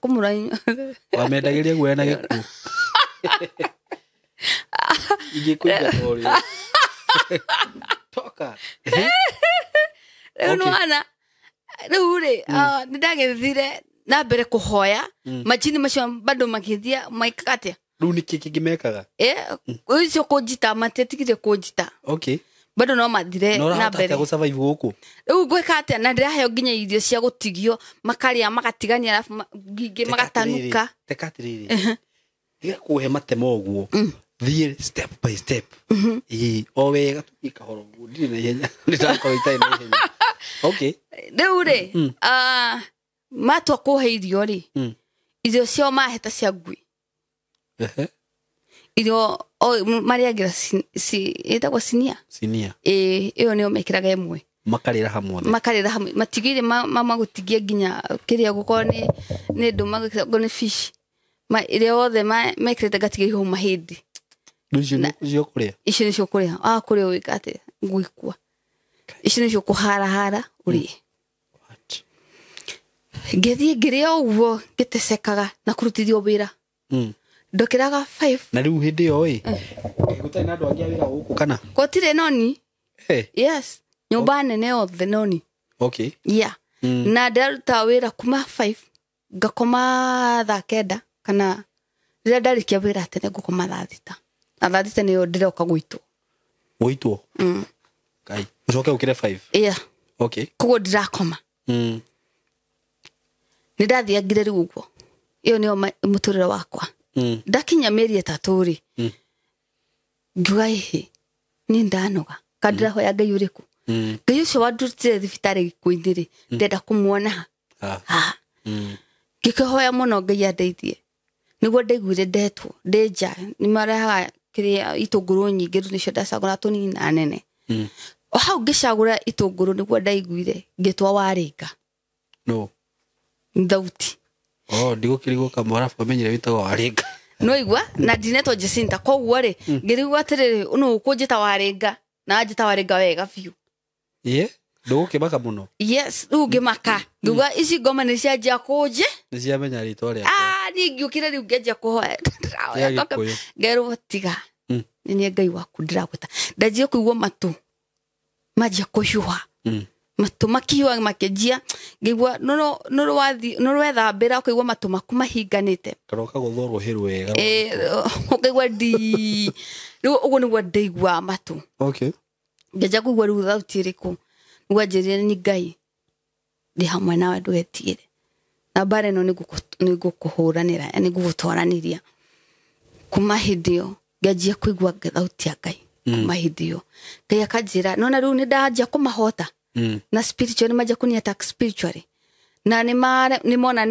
wamendagĩria guoya na gĩkuũ ingĩkũiga ũrĩa toka rĩu nĩwana rĩu rĩ nĩ ndagĩthire na mbere kũhoya majini macio bado magĩthia maikaga atĩa rĩu nĩkĩ kĩngĩmekaga ũcio kũnjita matiatigire kũnjita okay bado no mathire na mbere no survive gũkũ rĩu ngwĩka atĩa na ndĩraheo nginya irio cia gũtigio makarĩa magatigania alafu ngingĩ magatanuka tekatirĩrĩ igakuhe matemo guo thie step by step o wega tukikahoro ndire na ihenya nditako itai na ihenya okay deure matwa kuhe irio ri irio cio maheta cia ngui irio mariagira itagwo sinia iyo nio mekiraga emwe makarira hamwe matigire mama gutigia ginya kiria guko ni nduma guko ni fish ile othe mekirete gatigia iho mahindi ndio kuria ici ni cio kuria kuria wikate nguikwa ici ni cio kuhara uri gethie ngiria uguo gitesekaga na kurutithio wira ndokiraga 5 na riu hindi yo gutai na andu angia wira guku kana gotire noni yes nyumba nene othe noni okay yeah na ndaruta wira kuma 5 ngakoma thaa kenda kana rĩrĩa ndarikia wĩra tene ngũkoma thaa thita nĩyo ndĩroka gwitwo kai ucoke ukire 5 yeah okay koguo ndirakoma nĩndathiangire rĩu ũguo iyo nĩyo mũtũrĩre wakwa ndakinya mĩeri 3 rĩ ngiuga ihi ni ndanoga kandirahoya Ngai ũrĩkũ Ngai ũcio wandutire thibitarĩ gĩkũinĩ rĩ ndenda kũmuona ngĩkĩhoya mũno Ngai andeithie niguo ndaiguire ndetwo ndeja ni maraha kiria itũngũrũ nyingĩ rĩu nĩcio ndacagũra tũnini nene o hau ngĩcagũra itũngũrũ niguo ndaiguire ngĩtwa Warĩnga no thauti ndigũkĩrigwo kamwara famenyire witagwo Warĩnga no igwa na ndinetwo Jacinta koguo rĩ ngĩrigwo atĩrĩrĩ no ũkũnjĩta Warĩnga na njĩta Warĩnga wega biũ ndũgũkĩmaka mũno yes rĩu ngĩmaka ngiuga ici ngoma nĩ cianjia kũnje nĩ ciamenya rĩtwa rĩakwa ni ngiũkire rĩu ngĩanjia kũhoya ngerwo tiga nĩ Ngai waku ndĩragwĩta ndanjia kũigua matũ manjia kũhiũha matũ makihiũha makĩnjia ngĩigua no rwethambĩra ũkaigua matũ maku mahinganĩte karoka gũthwo rũhĩ wega ũkaigua rĩu ũguo nĩguo ndaigua matũ okay ngĩanjia kũigua rĩu thauti ĩrĩkũ nĩguo anjĩrire nĩ Ngai ndĩ hamwe nawe ndũgetigĩre na mbara ĩno nĩngũkũhũranĩra nĩngũgũtwaraniria kuma hĩndĩ ĩyo ngĩanjia kũigua thauti ya Ngai kuma hĩndĩ ĩyo Ngai akanjĩra nona rĩu nĩndanjia kũmahota na spiritual nĩmanjia kũni attack spiritually na nĩmona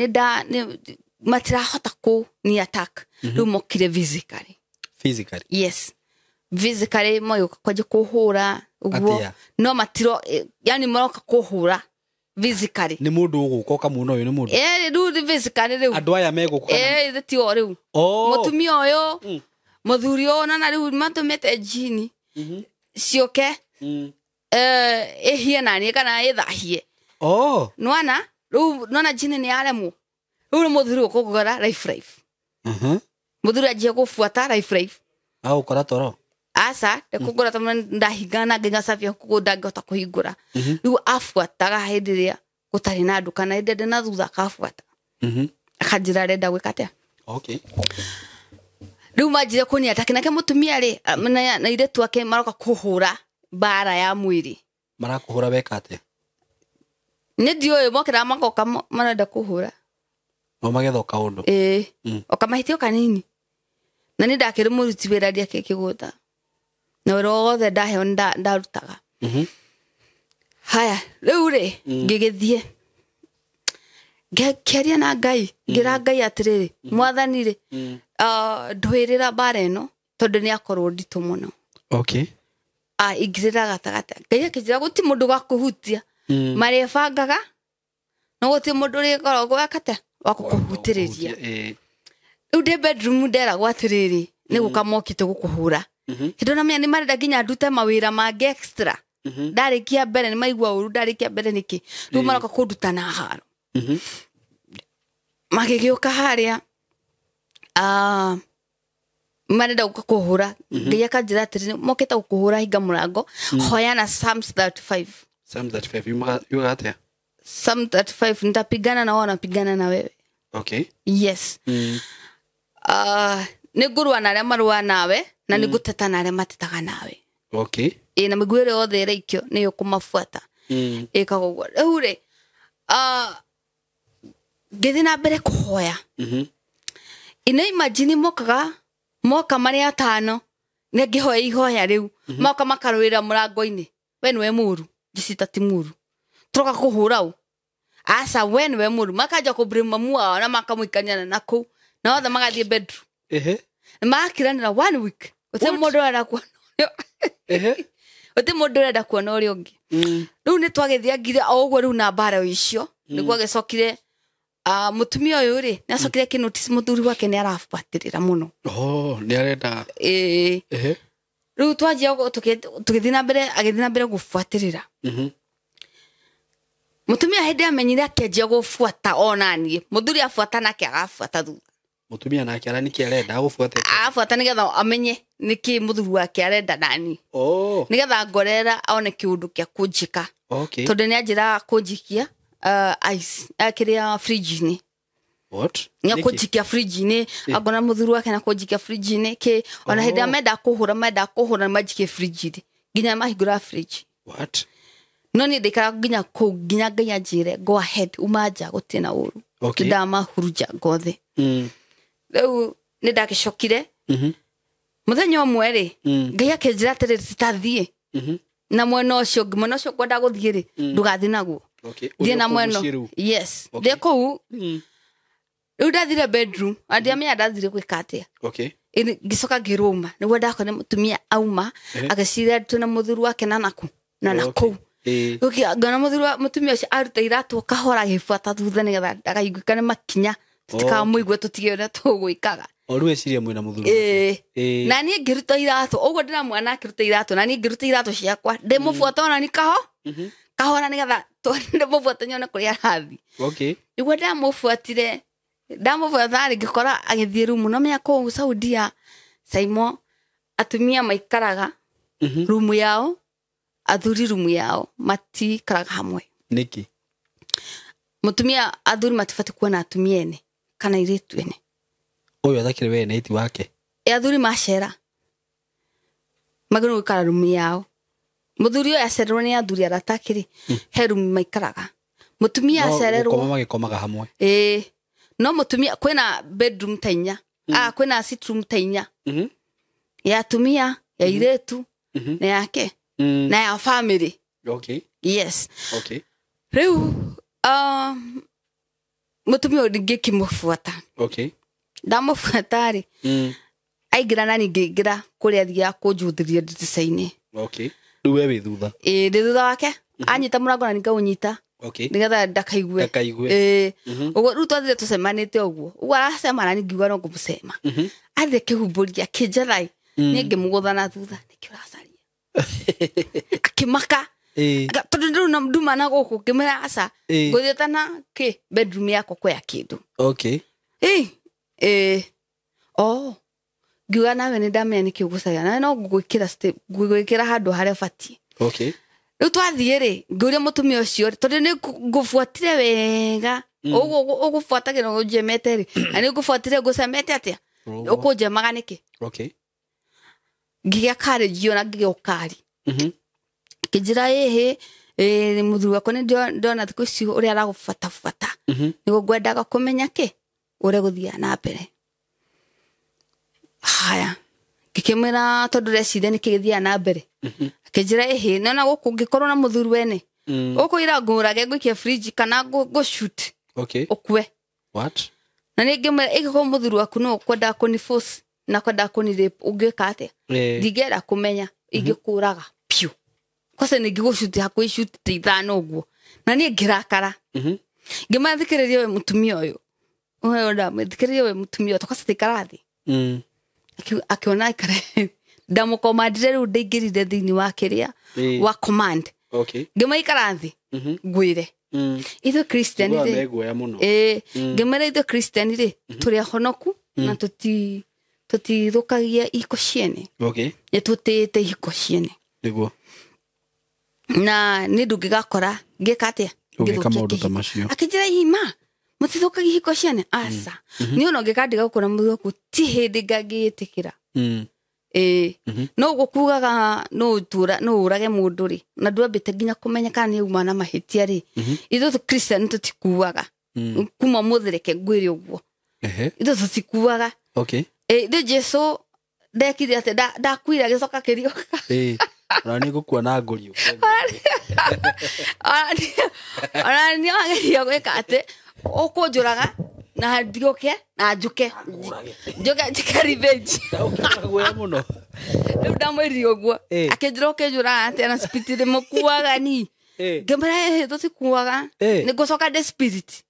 matirahota kũni attack rĩu mokire physically yes physically moyoka kwaje kũhũra uguo no matiro yani maroka kũhũra physically ni mundu ugukoka muno uyu ni mundu rĩu physically rĩu andu aya megukana thati o rĩu mutumia ũyũ muthuri ona na rĩu matumete jini cioke ehie nani kana ethahie nwana rĩu nona jini ni aremwo rĩu ni muthuri ukugora life muthuri ajie kufuata life au kora toro asa ndekugura tamwe ndahingana nginya savia kugunda ngota kuhingura riu afuataga hĩndĩ ĩrĩa gũtarĩ na andũ kana hĩndĩ ndĩ na thutha akafuata akanjĩra renda gwĩka atĩa okay riu manjire kũni ataki nake mũtumia rĩ na iretu ake maroka kũhũra bara ya mwĩrĩ marakũhũra weka atĩa nĩ ndiũĩ mokĩra magoka marenda kũhũra no magetha kaũndũ okamahĩtio kanini na nĩ ndakĩrĩ mũruti wĩra ndiake kĩgũta na wĩra wothe ndaheo ndarutaga haya rĩu rĩ ngĩgĩthiĩ ngĩaria na Ngai ngĩra Ngai atĩrĩrĩ mwathani rĩ ndwĩrĩra bara ĩno tondũ nĩ akorwo nditũ mũno okay ingĩrĩra gatagatĩ Ngai akĩnjĩra gũti mũndũ gakũhutia marĩbangaga no gũti mũndũ rĩkoragwo akate wakũhutĩrĩria rĩu ndĩ bedroom nderagwo atĩrĩrĩ nĩ gũka mokĩte gũkũhũra hĩndĩ na menya nĩ marenda nginya ndute mawĩra mangĩ extra ndarĩkia mbere nĩ maigua ũru ndarĩkia mbere nĩkĩ rĩu maroka kũnduta na haro magĩgĩũka harĩa marenda gũka kũhũra Ngai akanjĩra atĩrĩ mokĩte gũkũhũra hinga mũrango hoyana Psalms 35 yuga atĩa Psalm 35 nitapigana na wao napigana na wewe okay yes nĩ ngũrũa na arĩa marũa nawe na nĩ ngũteta na arĩa matetaga nawe okay na mĩguĩ ĩrĩa yothe ĩraikio nĩyo kũmabuata ĩkaga ũguo rĩu rĩ ngĩthiĩ na mbere kũhoya ina imagine moka mari atano negihoya ihoya riu moka makarwira murango-ini we niwe muru gisita ti muru troka kuhura u asa we niwe muru makaja ku bring mamu wao na makamuikania na ku na othe magathie bedroom makiranira 1 week uti mundu ara kuona uti mundu ara kuona uri ungi riu ni twagithia ngire ogwo riu na bara icio niguo gicokire mutumia uyu ri nacokire ki notice muthuri wake ni arafuatirira muno ni arenda riu twajia tugithina mbere gufuatirira mutumia hindi amenyire akenjia gufuata onanie muthuri afuata nake agafuata thutha mutumia nake aranikia arenda afuata nigetha amenye niki muthuri wake arenda nani nigetha ngorera aone kiundu kia kunjika tondu ni anjira kunjikia ice akiria fridge ni what nya kunjikia fridge ni agona muthuri wake na kunjikia fridge ni ke ona hindi amenda kuhura majike fridge ni ginya mahigura fridge what no ni ndikara ginya ganya njire go ahead umaja gutina uru ndama huruja ngothe riu ni ndagicokire muthenya umwe ri ngai akenjira atiriri titathie na mwena ucio ngwenda guthie ri ndugathi naguo thie na mweno yes de kou riu ndathire bedroom andiamenya ndathire gwika atia ngicoka ngiruma niguo ndakona mutumia auma agiciria tuna muthuri wake na naku ngona mutumia ucio aruta iratu kahora gifuata thutha nigetha ndakaiguikane makinya tutikamuigua tutige uria tugwikaga oru eciria mwina muthuri na ni ngiruta iratu uguo ndira mwana akiruta iratu na ni ngiruta iratu ciakwa ndimufuata ona ni kahora nigetha twende mufuata nyone kuria arathi niguo ndamufuatire ndamufuata ngikora agithie rumu no menya kuu Saudia Saimo atumia maikaraga rumu yao athuri rumu yao matikaraga hamwe niki mutumia athuri matifati kuona atumia ene kana iritu ene uyu athakire we neiti wake athuri macera magano gukara rumu yao muthuri uyu acererwo ni athuri aratakiri he rumu maikaraga mutumia acererwo magikomaga hamwe no mutumia kwina bedroom tainya kwina sitroom tainya ya atumia ya iritu na yake na ya family yes riu mutumia uyu kimufuata ndamufuata ri aigira nani ngigira kuria thia kunjuthiria nditicaini riu we wi thutha ndi thutha wake anyita murango na nikaunyita nigetha ndakaigue uguo riu twathire tucemanite uguo aracemana ni ngiuga no ngumucema athire kihumburia kinjarai ni ngimugutha na thutha nikiuracaria akimaka tondu ndu na nduma na guku ngimera aca nguthietana ki bedroom yako kwa kindu ngiuga nawe ni ndamenya nikigucaria na no ngugwikira handu haria bati riu twathie ri nguria mutumia ucio tondu ni ngufuatire wega ugufuatagira ujemete ri na ni ngufuatire ngucemete atia ukujemaga niki ngigia courage na ngigia ukari kijira muthuri wako ni ndona thiku ici uria aragufata niguo ngwendaga kumenya ki uria guthia na mbere haya ngikimwira tondu reciria nikigithia na mbere kijira nona guku ngikorwo na muthuri wene ukwira ngurage ngwikia fridge kana go shoot ukwe na ningimwira igiko muthuri waku no kwenda kuni force na kwenda kuni rape ungika atia ndigera kumenya ingikuraga piu kwase ningigushuti hakwi shoot ithano uguo na ni ngirakara ngimathikiriria we mutumia uyu uyu ndamithikiriria we mutumia tukase tikarathi akiona ikare ndamukomandire riu ndingirire thiini wa kiria wa command ngimaikarathi ngwire ithu Christian ri ngimera ithu Christian ri turi ahonoku na tutithukagia iko ciene ni tutite iko ciene niguo na ni ndungigakora ngikatia ngika maundu ta macio akijira ima mutithukagia iko ciene asa ni ono ngikandiga gukora muthuku ti hindi ngagiitikira no gukugaga no urage mundu ri na ndwambite nginya kumenya kana ni uma na mahitia ri ithu Christian tutikuaga kuma muthireke ngwire uguo Indo tutikuaga. Okay. Ndi Jesu ndekire ate ndakuira gicoka kirioka. Na ni gukua na ngori. Ana ni ageria gwika ate ukunjuraga na ndioke na njuke. Njuke revenge. Gwe muno. Riu ndamwiri uguo. Akinjiroke njura ate na spirit mukuaga ni. Ngemara tutikuaga. Ni gucoka the spirit.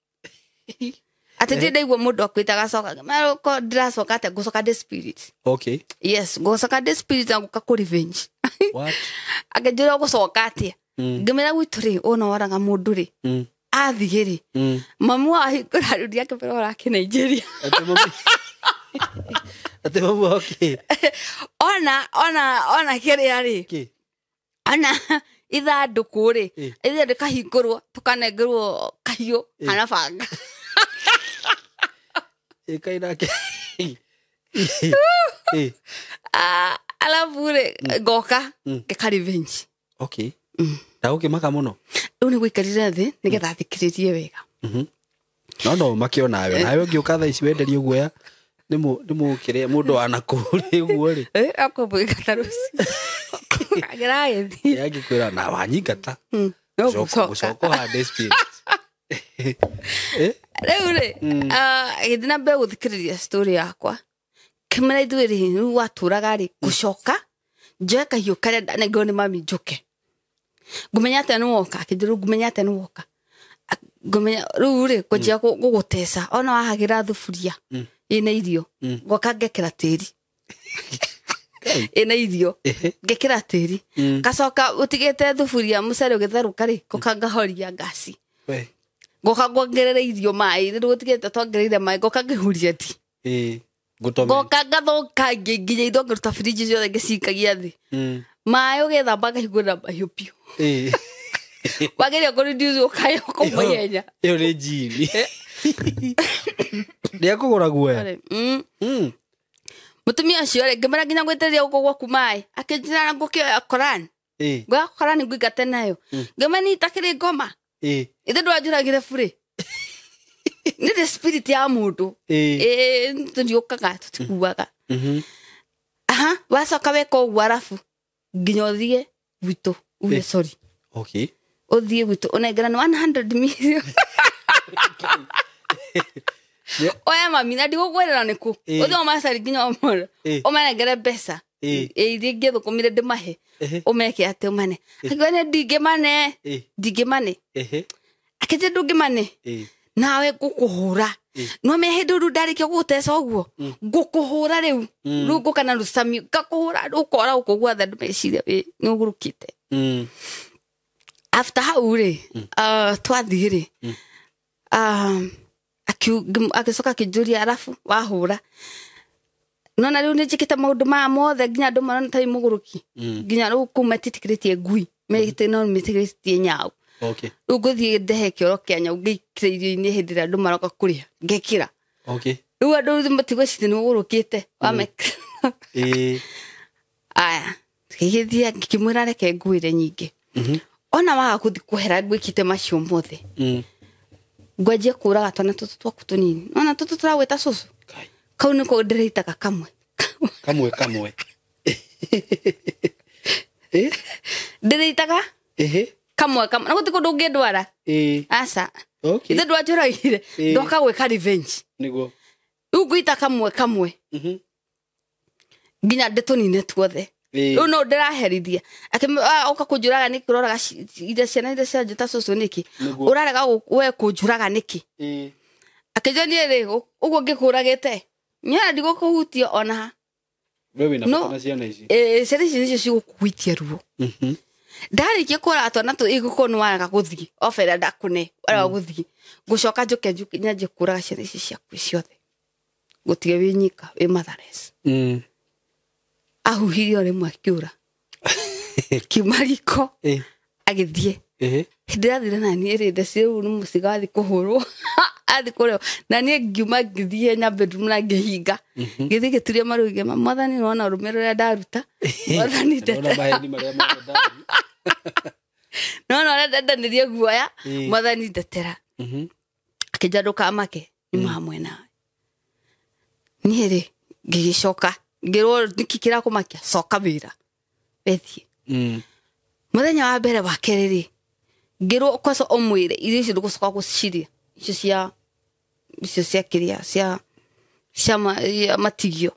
Ate ndi ndaigua mundu akwita gacoka. Mara ko ndiracoka ate gucoka the spirit. Okay. Yes, gucoka the spirit na guka ku revenge. What? Akinjira gucoka ate. Ngemara gwituri ona waraga mundu ri. Athigiri. Mamu ahikura rudi yake pero rake Nigeria. Ate mamu okay. Ona kiri ari. Ona ithanduku ri. Ithe ndikahingurwo tukanengerwo kahiu kana banga. Kaina ke. Alafu ri goka ke revenge. Okay. Dauke maka muno. Riu ni gwikarire thi nigetha thikiririe wega. No makiona we nawe ngiuka tha ici wenderie guoya nimu kire mundu anakuri guo ri akobwika tarusi agiraethi yagikwira na wanyingata gucoko hande spirit riu ri githina mbe guthikiriria story yakwa kimera ithuiri riu waturaga ri gucoka njoe kahiu karia ndanengwo ni mami njuke ngumenya ate no woka akijiru ngumenya ate no woka ngumenya riu ri kujia gugutesa ona wahagira thufuria ina irio goka ngekira tiri ina irio ngekira tiri gacoka utigete thufuria mucere ugitheruka ri goka ngahoria ngasi goka ngongerera irio mai riu utigete tongereire mai goka ngihuria ti goka ngathoka nginya indo ngiruta fridge ciothe ngicikagia thi mai ugethamba ngahingura mahiu piu wageria kureduce ukayo kumuyenya iyo ni jini ndia kugura guoya mutumia ucio ri ngimara nginya gwitiria uko gwaku mai akinjira ngukioya Quran gwa Quran ngwigate nayo ngimani itakiri ngoma ithe ndwanjuragire bure ni the spirit ya mundu turiukaga tutikuaga wacoka weka uguo arafu nginya uthie gwitu uge sorry okay uthie gwitu unengera 100 million oya mami na ndigugwerera niku uthio masari nginya omora umanengere mbeca iringi thukumire ndimahe umeke ate umane agone ndigimane akije ndungimane nawe gukuhura no me hindu ndarikio gutesa uguo gukuhura riu rugo kana rusami gakuhura ukora ukugwa tha ndumeciria ni ugurukite after how ri twathire akicoka kijuria arafu wahura nona riu njikite maundu ma mothe nginya andu marona tai muguruki nginya riu kumetitikiritie ngui megite no metikiritie nyau okay uguthie ndehe kioro kia nyau ngikire irio-ini hindi ria andu maroka kuria ngekira okay riu andu matigweciria ni ugurukite wameka aya ngigithia ngikimwira reke nguire nyingi ona waga kuthi kuhera ngwikite macio mothe ngwanjia kuraga twana tutu twaku tunini ona tutu turawita cucu kau niko ndireitaga kamwe ndireitaga kamwe na gutiko ndungindwara asa ithe ndwanjuragire ndoka gwika revenge niguo riu ngwita kamwe nginya nditunine tuothe riu no ndiraherithia oka kunjuraga niki uroraga ire ciana ire cia njita cucu niki urarega we kunjuraga niki akijania ri uguo ngikuragite nyara ndigukuhutia ona wewe na fana ciana ici ciana ici nicio cigukuitia ruo ndarikia kuratwa na tu igukono waraga guthii ofera ndakune waraga guthii ngucoka njuke nyanjie kuraga ciana ici ciaku ciothe gutige winyika wi mathares ahuhirio rimwe akiura kimariko agithie ndirathire nani ri ndeciru ni musigathi kuhurwo athi kureo na nie ngiuma ngithie nya bedroom na ngihinga ngithie giturie maruge mwathani nona rumero ria ndaruta mwathani ndeta maheni maria mwathani nona ndendanirie guoya mwathani ndetera akijaruka amake ni mahamwe nawe Niere gigicoka ngirwo nikikira kumakia coka wira bethi muthenya wa mbere wa kereri ngirwo kwaso omwire irio icio ndugucoka guciria icio cia kiria cia matigio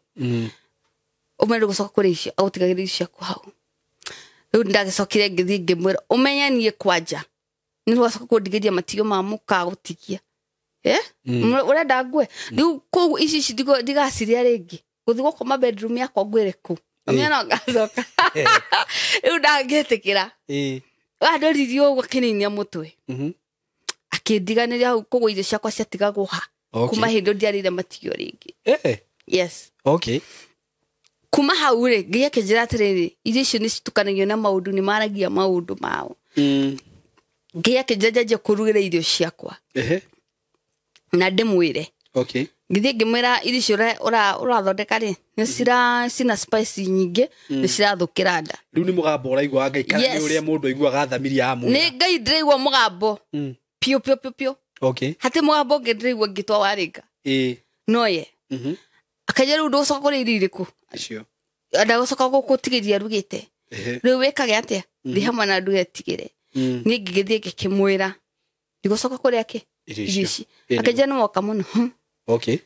umere gucoka kuri icio autigagira icio ku hau riu ndagicokire ngithii ngimwira umenyanie kwanja ni rwacoka kundigiria matigio ma muka gutigia urenda ngwe riu kogu ici ndigaciria ringi guthi gukoma bedroom yakwa ngwire ku amena ngacoka riu ndangetikira ndoririe uguo kininia mutwe akindiganiria hau kogu irio ciakwa ciatigagwo ha kuma hindi ndiarire matigio ringi yes okay kuma hau ri ngiye kinjira atiriri irio icio ni citukanagio na maundu ni maragia maundu mao ngiye kinjaje kurugira irio ciakwa na ndimwire okay ngithie ngimwira irio icio urathondeka ri ni cina spice nyingi ni cirathukira nda riu ni mugambo uraigwa ngaikara ni uria mundu aiguaga thamiria amu ni ngai ndiraigwa mugambo pio okay hati mugambo ngindiraigwa ngitwa waringa no ye akajeru ndo soka kuri iririku acio ndagocoka gukutigiria rugite riu wekage atia ndi hamwe na ndu etigire ni ngigithie ngikimwira ndigocoka kuri ake irici akaje no woka muno okay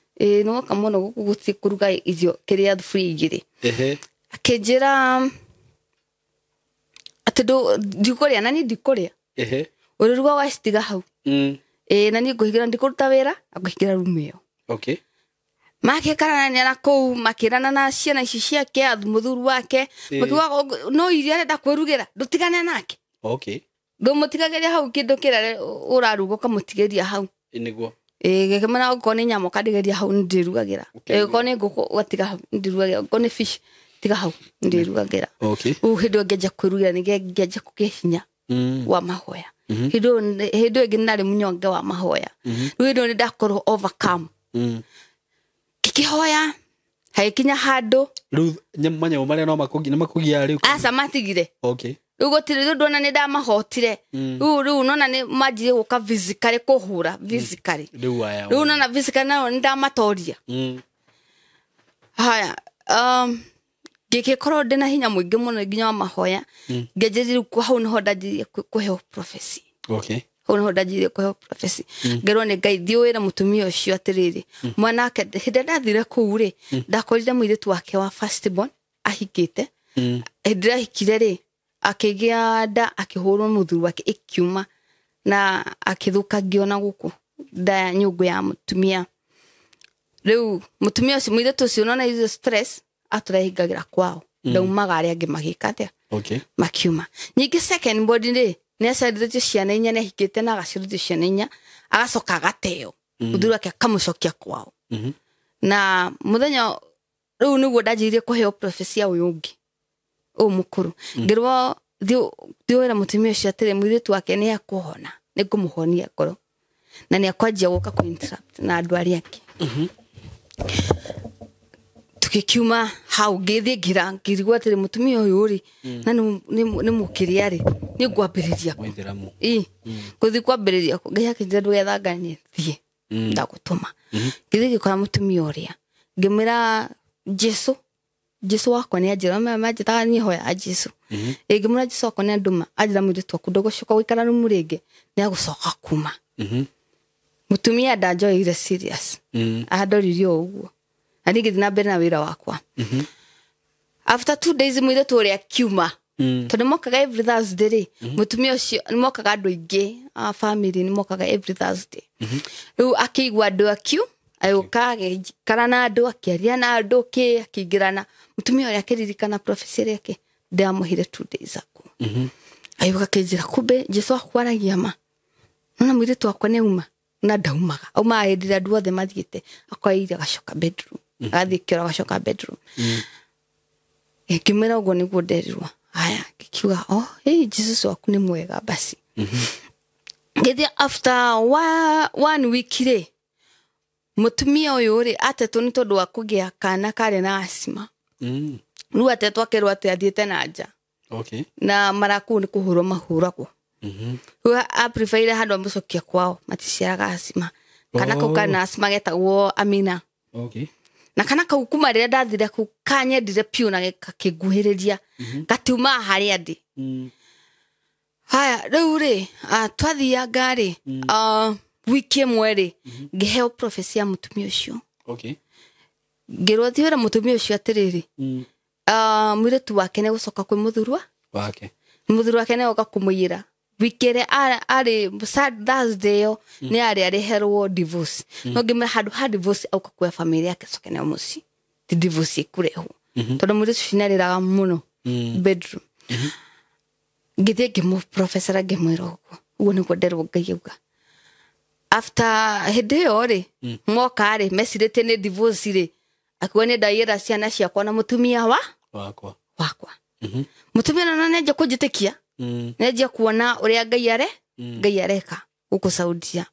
no woka muno guguti kuruga irio kiria free igire akejera atido ndikuria nani ndikuria ururuga wastiga hau nani nguhigira ndikuruta wira akuhigira rumio okay makikara ni na kou makirana na ciana ici ciake muthuru wake makiwa no iria arenda kwirugira ndutigane nake okay ndumutigageria hau kindu kirare uraruga kamutigeria hau niguo gekemana ukone nyamo kadigeria hau ndirugagira ukone nguku gatiga hau ndirugagira ukone fish tiga hau ndirugagira okay hindo ngeja kwirugira ni ngeja kukihinya wa mahoya hindo nginari munyonge wa mahoya hindo ni ndakoro overcome kikihoya haikinya hado riu nyamanya maria no makugia riu asa matigire okay ugo tiri ndona ni ndamahotire riu nona ni majire guka physically kuhura physically riu nona physically na ndamatoria haya gikikoro ndina hinya muingi muno nginya wa mahoya ngejeri ku hau no ndajirie kuheo prophecy okay hono ndajirie kuheo prophecy ngero ni ngai thiwira mutumia ucio atiriri mwana ake hinde ndathire ku ri ndakorire muiritu wake wa first born ahikite ndira hikire ri akigia nda akihurwo muthuru wake ikiuma na akithuka ngiona guku nda nyungu ya mutumia riu mutumia ucio muiritu ucio nona izo stress aturahingagira kwao ndaumaga ari angi magikatia okay makiuma nyingi second body ri nesendete ciana inya nehikite na agacirute ciana inya agacoka agateo muthuru wake akamucokia kwao na muthenya riu niguo ndajirie kuheo prophecy uyu ungi mukuru ngirwo thiwira mutumia ucio atire muiritu wake ni akuhona ni kumuhonia ngoro na ni akwanjia guka ku interrupt na andu ari ake tukikiuma hau ngithi ngirigwa atire mutumia uyu ri na ni mukiria ri ni ngwambiriria mwithiramu kuthi kwambiriria ngai akinjira ndugethanganie thie ndagutuma ngithi ngikora mutumia uria ngimira Jesu wako ni ajira majita ni hoya Jesu ngimura Jesu wako ni nduma ajira mwitu akudogo shoka wikara rumurege ni agucoka kuma mutumia ndajoire serious ahadoririo uguo ani githina mbere na wira wakwa after 2 days mwitu uria kiuma tondu mokaga every Thursday ri mutumia ucio ni mokaga andu ingi family ni mokaga every Thursday riu akigwa andu akiu ayukage karana andu akiaria na andu akingirana mutumia uria akiririkana prophecy yake ndamuhire 2 days aku ayuka kijira kube Jesu akwaragia ma nona mwitu wakwa ne uma na ndaumaga uma edira andu othe mathiete akwaira gacoka bedroom athikira gacoka bedroom kimera ugo niguo nderirwa haya kikiuga Jesus waku ni mwega basi ngithia after 1 week ri mutumia uyu ri atetu ni tondu wa kugia kana kare na asima riu atetu akerwo ati athiete na nja okay na maraku ni kuhurwo mahuragwo a prefer handu amucokia kwao maticiaraga asima kana kauka na asima getagwo Amina okay na kana kau kuma rĩrĩa ndathire kau kanyendire piũ na gakĩnguhĩrĩria gatuma harĩa ndĩ haya rĩu rĩ twathianga rĩ wiki ĩmwe rĩ ngĩheo prophecy ya mũtumia ũcio ngĩrwo thiĩra mũtumia ũcio atĩrĩrĩ mũirĩtu wake nĩ gũcoka kwĩ mũthuri wake nĩ oka kũmũiyĩra wiki ĩrĩa arĩ Thursday ĩyo nĩ areherwo divorce no ngĩmera handũ ha divorce auka kuoya family yake coke nayo mũciĩ ti divorce ĩkũrehwo tondũ mũirĩtu ũcio nĩarĩraga mũno bedroom ngĩthiĩ ngĩmũprofessor ngĩmwĩra ũguo nĩguo nderwo Ngai auga after hĩndĩ ĩyo rĩ moka rĩ mecirĩtie nĩ divorce rĩ akuo nĩ ndaiyĩra ciana ciakwa na mũtumia wakwa mũtumia na nĩanjia kũnjĩtĩkia nĩanjia kuona ũrĩa Ngai areka gũkũ Saudia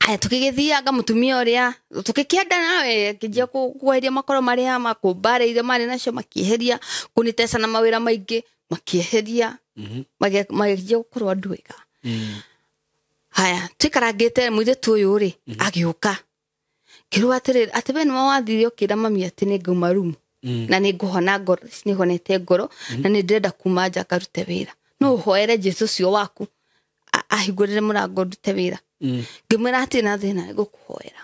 aya tũkĩgĩthianga mũtumia ũrĩa tũkĩkĩenda nawe kĩnjia kũgweria makoro marĩa makũmbarĩire marĩ nacio makĩeheria kũnitesa na mawĩra maingĩ makĩeheria magĩkĩnjia gũkorwo andũ ega haya tũikarangĩte mũirĩtu ũyũ rĩ agĩũka kĩrũa atĩrĩrĩ atĩ we nĩwe wathire ũkĩra mami atĩ nĩ ngauma rumu na nĩ ngũhona ngoro nĩhonete ngoro na nĩ ndĩrenda kuma nja ngarute wĩra no ũhoere Jesũ ũcio waku ahingũrĩre mũrango ndute wĩra ngĩmwĩra atĩ na thĩna nĩngũkũhoera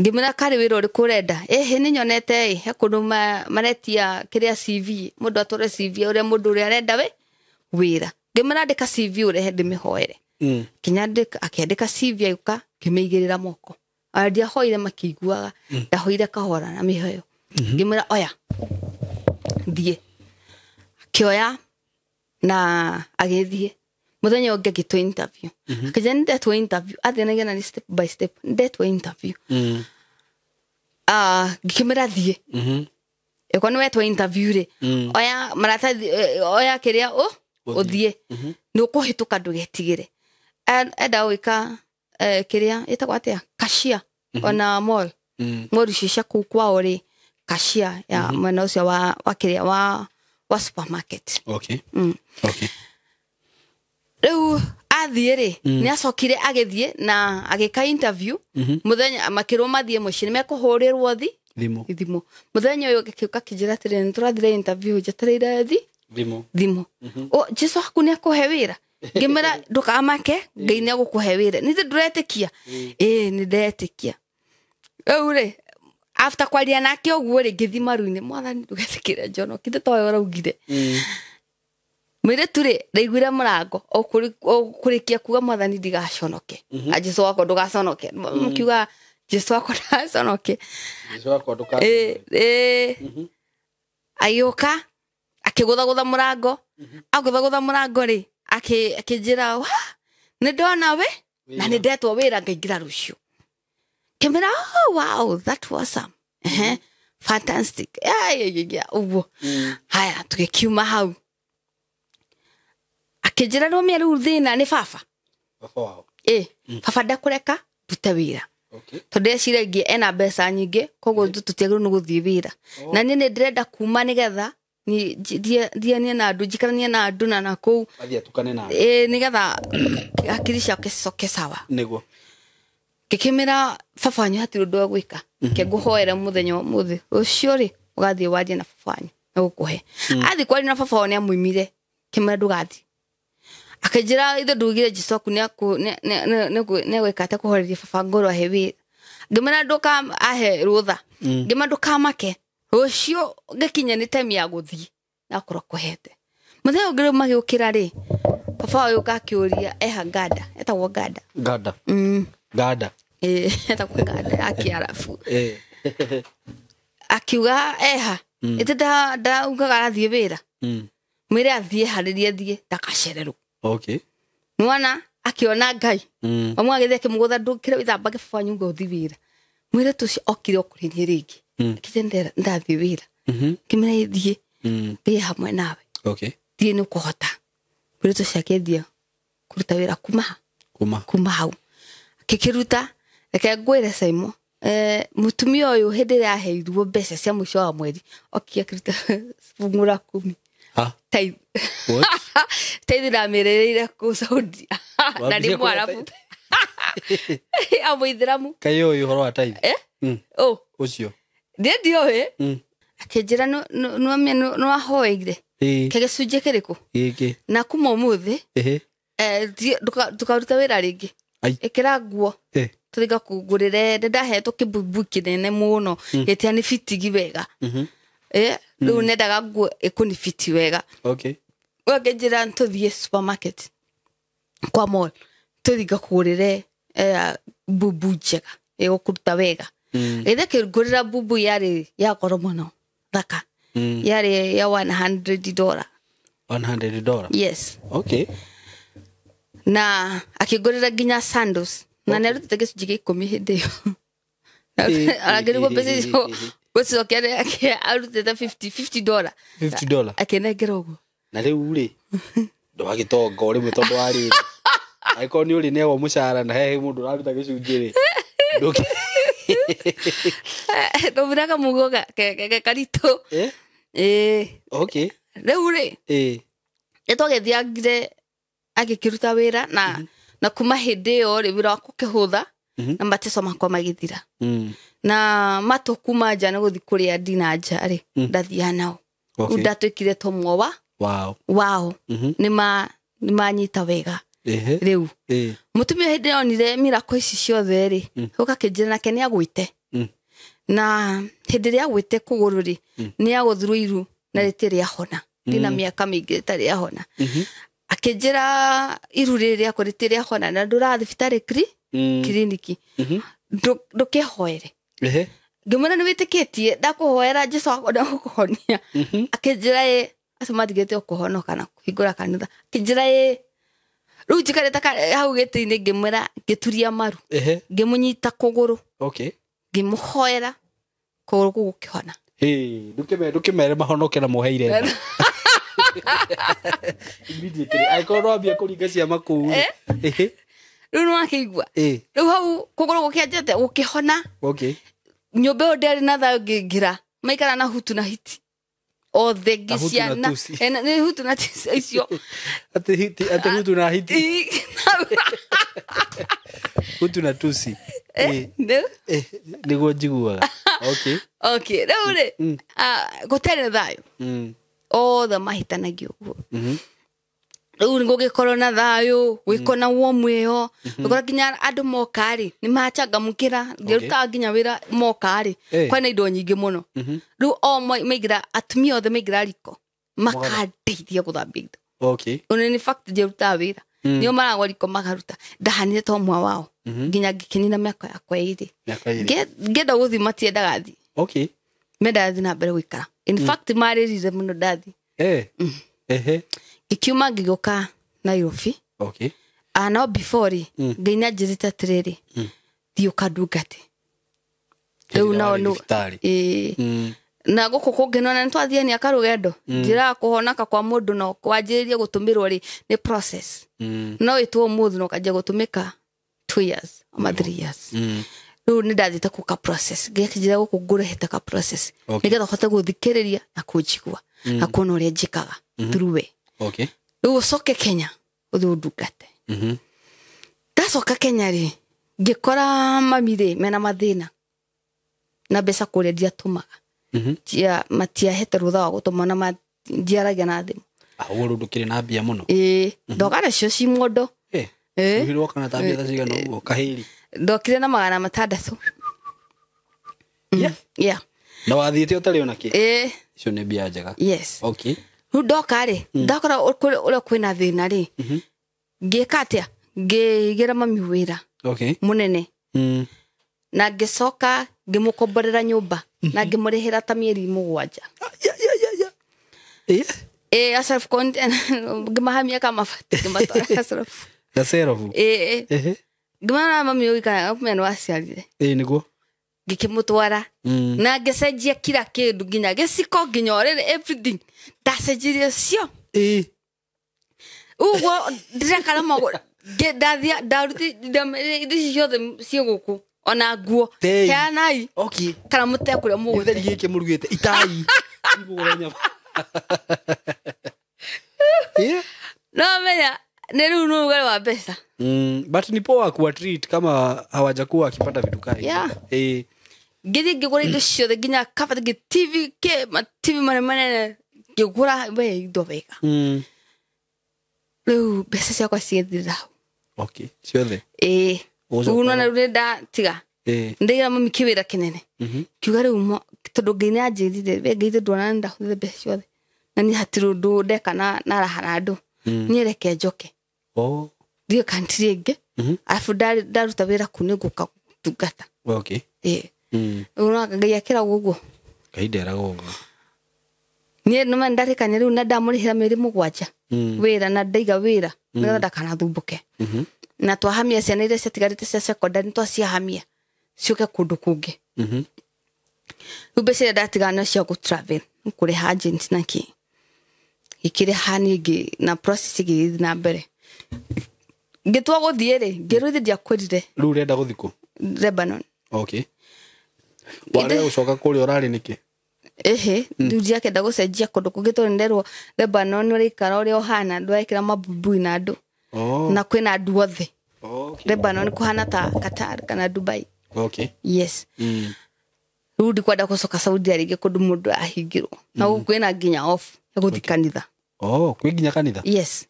ngĩmwĩra karĩ wĩra ũrĩkũ ũrenda nĩ nyonete he kũndũ maretia kĩrĩa CV mũndũ atware CV ũrĩa mũndũ ũrĩa arenda wĩra ngĩmwĩra andĩka CV ũrehe ndĩmĩhoere kinya akĩandĩka CV agĩũka ngĩmĩigĩrĩra moko ndiahoire makĩiguaga ndahoire kahora na mĩheo ngĩmwĩra oya thiĩ akĩoya na agĩthiĩ mũthenya ũngĩ agĩtwo interview akĩnjĩra nĩndetwo interview athĩnagia na step by step ndetwo interview ngĩkĩmwĩra thiĩ ĩkwo nĩwetwo interview rĩ oya maratathi oya kĩrĩa ũthiĩ nĩũkũhĩtũka ndũgetigĩre enda gwĩka kĩrĩa ĩtagwo atĩa cashier ona mall icio kũu kwao rĩ cashier ya mwena ũcio wa kĩrĩa wa supermarket rĩu athiĩ rĩ nĩacokire agĩthiĩ na agĩka interview mũthenya makĩrwo mathiĩ mũciĩ nĩmekũhũrĩrwo thimũ mũthenya ũyũ gĩkiũka kĩnjĩra atĩrĩ nĩtũrathire interview njetereire thimũ Jesũ waku nĩakũhe wĩra ngĩmera ndũkamake Ngai nĩagũkũhe wĩra nĩthĩ ndũretĩkia nĩndetĩkia rĩu rĩ after kwaria nake ũguo rĩ ngĩthi maru-inĩ mwathani ndũgetĩkĩre njono kĩndũ towe ũraugire mũirĩtu rĩ ndaiguire mũrango kũrĩkia kuga mwathani ndigaconoke Jesũ wakwa ndũgaconoke mũkiuga Jesũ wakwa ndũgaconoke agĩũka akĩgũthagũtha mũrango rĩ akĩnjĩra nĩndona we na nĩndetwo wĩra ngaingĩra rũciũ kĩmera wow that was fantastic ũguo haya tũgĩkiuma hau akĩnjĩra rũmia rĩu thĩna nĩ baba baba ndakũreka ndute wĩra tondũ eciragia ena mbeca nyingĩ koguo tũtiagĩrĩirwo nĩ gũthiĩ wĩra na niĩ nĩndĩrenda kuma nĩgetha thianie na andũ njikaranie na andũ na nakũu nĩgetha hakiri ciake cicoke sawa ngĩkĩmĩra baba wanyu hatirĩ ũndũ agwĩka ke ngũhoere mũthenya ũmũthĩ rũciũ rĩ ũgathiĩ warie na baba wanyu nĩgũkũhe athiĩ kwaria na baba wao nĩamũimire kĩmĩra ndũgathiĩ akĩnjĩra ithe ndugire Jesũ waku nĩegwĩka atĩ kũhoreria baba ngoro ahe wĩra ngĩmĩra ndũkahe rũtha ngĩmĩra ndũkamake rũciũ ngĩkinya nĩ time ya gũthiĩ nakorwo kũhete mũthenya ũngĩ rĩu magĩũkĩra rĩ baba ũyũ akĩũria eha Gada etagwo Gada etagwo Gada ya Kiarabu akiuga eha ĩtĩ ndaugaga athiĩ wĩra mwĩre athiĩ harĩria thiĩ ndagacererwo nĩwona akĩona Ngai amwe agĩthiĩ akĩmũgũtha ndũkĩre wĩthambage baba wanyu ngũthiĩ wĩra mwĩre tũcio okire okũrĩ niĩ rĩngĩ kĩte ndathiĩ wĩra kĩmera thiĩ thiĩ hamwe nawe thiĩ nĩũkũhota mwĩre tũcio akĩthiĩ kũruta wĩra kuma hau akĩkĩruta reke ngwĩre Simon mũtumia ũyũ hĩndĩ ĩrĩa aheirwo mbeca cia mũico wa mweri okia akĩruta bungura 10 taithi ndamerĩrĩire kũ Saudia na nĩ Mwarabu amũithĩramu kaĩ ũyũ ũhoro wa taithi oh ucio ndio we akinjira no ahoire kegecunje kiriko giki na kuma umuthi tukaruta wira ringi ikira nguo turiga kugurire ndahetwo kibubu kinene muno getia ni fitigi wega riu nendaga nguo ikuni fiti wega okay wagenjira ntuthie supermarket kwa mall turiga kugurire bubu njega igukuruta wega ithe kigurira bubu yari ya goro muno thaka yari ya $100 $100 yes okay na akigurira ginya sandals na nerutite gicunji 10 hindi yo aragirwo pesa icio gũcio kĩrĩa arutĩte $50 akenengera ũguo na rĩu rĩ ndwagĩtonga rĩmwe tondũ wa rĩrĩ angĩkorwo nĩ ũrĩ neagwo mũcara na hehe mũndũ ũraruta gĩcunjĩ rĩ ndũmĩraga mugo karitũ okay rĩu rĩ nĩtwagĩthiangire agĩkĩruta wĩra na kuma hĩndĩ ĩyo rĩ wĩra wako kĩhũtha na mateso makwa magĩthira na matukuma nja nĩ gũthiĩ kũrĩa ndina nja rĩ ndathia nao ndatwĩkire tomwe wao nĩmanyita wega rĩu mũtumia hĩndĩ onire miracle ici ciothe rĩ ũgakĩnjĩra nake nĩ agwĩte na hĩndĩ ĩrĩa agwĩte kũgũrũ rĩ nĩ agũthirwo iru na rĩtirĩ ahona ndina mĩaka mĩingĩ rĩtarĩ ahona akĩnjĩra iru rĩrĩa kũ rĩtirĩ ahona na ndũrathiĩ thibitarĩ kiriniki ndũkĩhoere ngĩmwĩra nĩ wĩtĩkĩtie ndakũhoera Jesũ akona gũkũhonia akĩnjĩra asomatigĩte ũkũhonoka na kũhingũra kanitha akĩnjĩra rĩu njikarĩte hau gĩtĩ-inĩ ngĩmwĩra ngĩturia maru ngĩmũnyita kũgũrũ ngĩmũhoera kũgũrũ kũu gũkĩhona ndũkĩmere mahonoke na mũheire immediately angĩkorwo no ambia kũringa ciama kũu rĩu nĩwakĩigua rĩu hau kũgũrũ gũkĩanjĩte gũkĩhona nyũmba ĩyo ndĩarĩ na thayũ ngĩingĩra maikara na hutu na hiti othe ngĩciana nĩ hutu na icio atĩ hutu na hiti hutu na tusi nĩguo njiguaga okay rĩu rĩ gũtarĩ thayũ othe mahitanagio ũguo rĩu nĩgũgĩkorwo na thayũ gwĩko na womu ĩyo gũkora nginya andũ moka rĩ nĩmachangamũkĩra ngĩrutaga nginya wĩra moka rĩ kwĩna indo nyingĩ mũno rĩu o maingĩra atumia othe maingĩra riko makandeithia gũthambia indo in fact ngĩrutaga wĩra nĩo maragwa riko makaruta ndahanire ta ũmwe wao nginya ngĩkĩnina mĩaka yakwa ĩrĩ ngĩenda gũthiĩ matiendaga thiĩ mendaga thiĩ na mbere gũikara in fact marĩrire mũno ndathi ikiuma ngĩgũka Nairobi no before rĩ Ngai anjĩrĩte atĩrĩrĩ thiĩ ũkandungate rĩu nao na gũkũ kũngĩ nona nĩtwathiania karũgendo njĩraga kũhonoka kwa mũndũ no kwanjĩrĩrie gũtũmĩrwo rĩ nĩ process no wĩtwo ũmũthĩ no kanjia gũtũmĩka 2 years ama 3 years rĩu nĩndathiĩte kũka process ngĩkĩnjĩra gũkũ ngũrehete ka process nĩgetha hote gũthikĩrĩria na kũnjigua na kuona ũrĩa njĩkaga through we rĩu ũcoke Kenya ũthiĩ ũndungate ndacoka Kenya rĩ ngĩkora mami rĩ mena mathĩna na mbeca kũrĩa ndiatũmaga matiahete rũtha wa gũtũma na ndiaragia na thimũ rĩu ndũkĩrĩ na mbia mũno ndoka nacio ci mũndũ ũhirwo kana ta mbia ta cigana ũguo kahĩri ndokire na 600 na wathiĩte ũtarĩ ona kĩ icio nĩ mbia njega rĩu ndoka rĩ ndakora ũrĩa kwĩna thĩna rĩ ngĩka atĩa ngĩigĩra mami wĩra mũnene na ngĩcoka ngĩmũkomborera nyũmba na ngĩmũrĩhĩra ta mĩeri 7 Ashraf content ngĩmahamia kama mabati ngĩmatwara Ashraf ngĩmana mami ũikara kumena waciarire nĩguo ngĩkĩmũtwara na ngĩcenjia kila kĩndũ nginya gĩciko nginya orĩrĩ everything ndacenjirie cio ũguo ndĩrekara magũrũ ndathia ndaruti indo ciothe ciĩ gũkũ ona nguo heanai kana mũtekũrĩa mũgũtheri gĩkĩ mũrugĩte itai no menya nĩ rĩu nĩ ũrugarĩ wa mbeca but ni poa kuwa treat kama hawajakuwa akipata vitu kai Gidi ngigura indo ciothe nginya kabati TV ke ma TV manene ngigura we indo wega. Rĩu mbeca ciakwa ciethira. Okay, ciothe. Uno na runda tiga. Ndigira mami kiwira kinene. Kiuga rĩu tondu Ngai anjirire we Ngai ndona ndahũthĩra mbeca ciothe. Na ni hatiru ndu ndeka na rahana andu. Niereke njoke. Dio kantiri ĩngĩ. Afu ndaruta wĩra ku nĩ ngũka tungata. Okay. Uno Ngai akira guguo. Ngai nderaga ũguo. Nie no man ndarikanya riu na ndamurihira meri mugwanja wira na ndaiga wira nĩgetha ndakanathumbuke na twahamia ciana iria ciatigarite cia secondary twaciahamia ciuke kundu kungi ubese ndatigana cia go travel kuri agent na ki ikire haningi na process igi na mbere ngitwa guthiere ngiruthi dia kwirire riu renda guthiko Lebanon. Okay. Wale ucoka kuri orari niki nduji yake ndagucenjia kundu kungitwo nderwo Lebanon uri ikara uri ohana ndwekira mabubu na andu na kwina andu othe. Lebanon kuhana ta Qatar kana Dubai. Okay. Yes. Rudi kwenda gucoka Saudi Arabia kundu mundu ahingirwo na kwina nginya off guthi kanitha. Kwi nginya kanitha? Yes.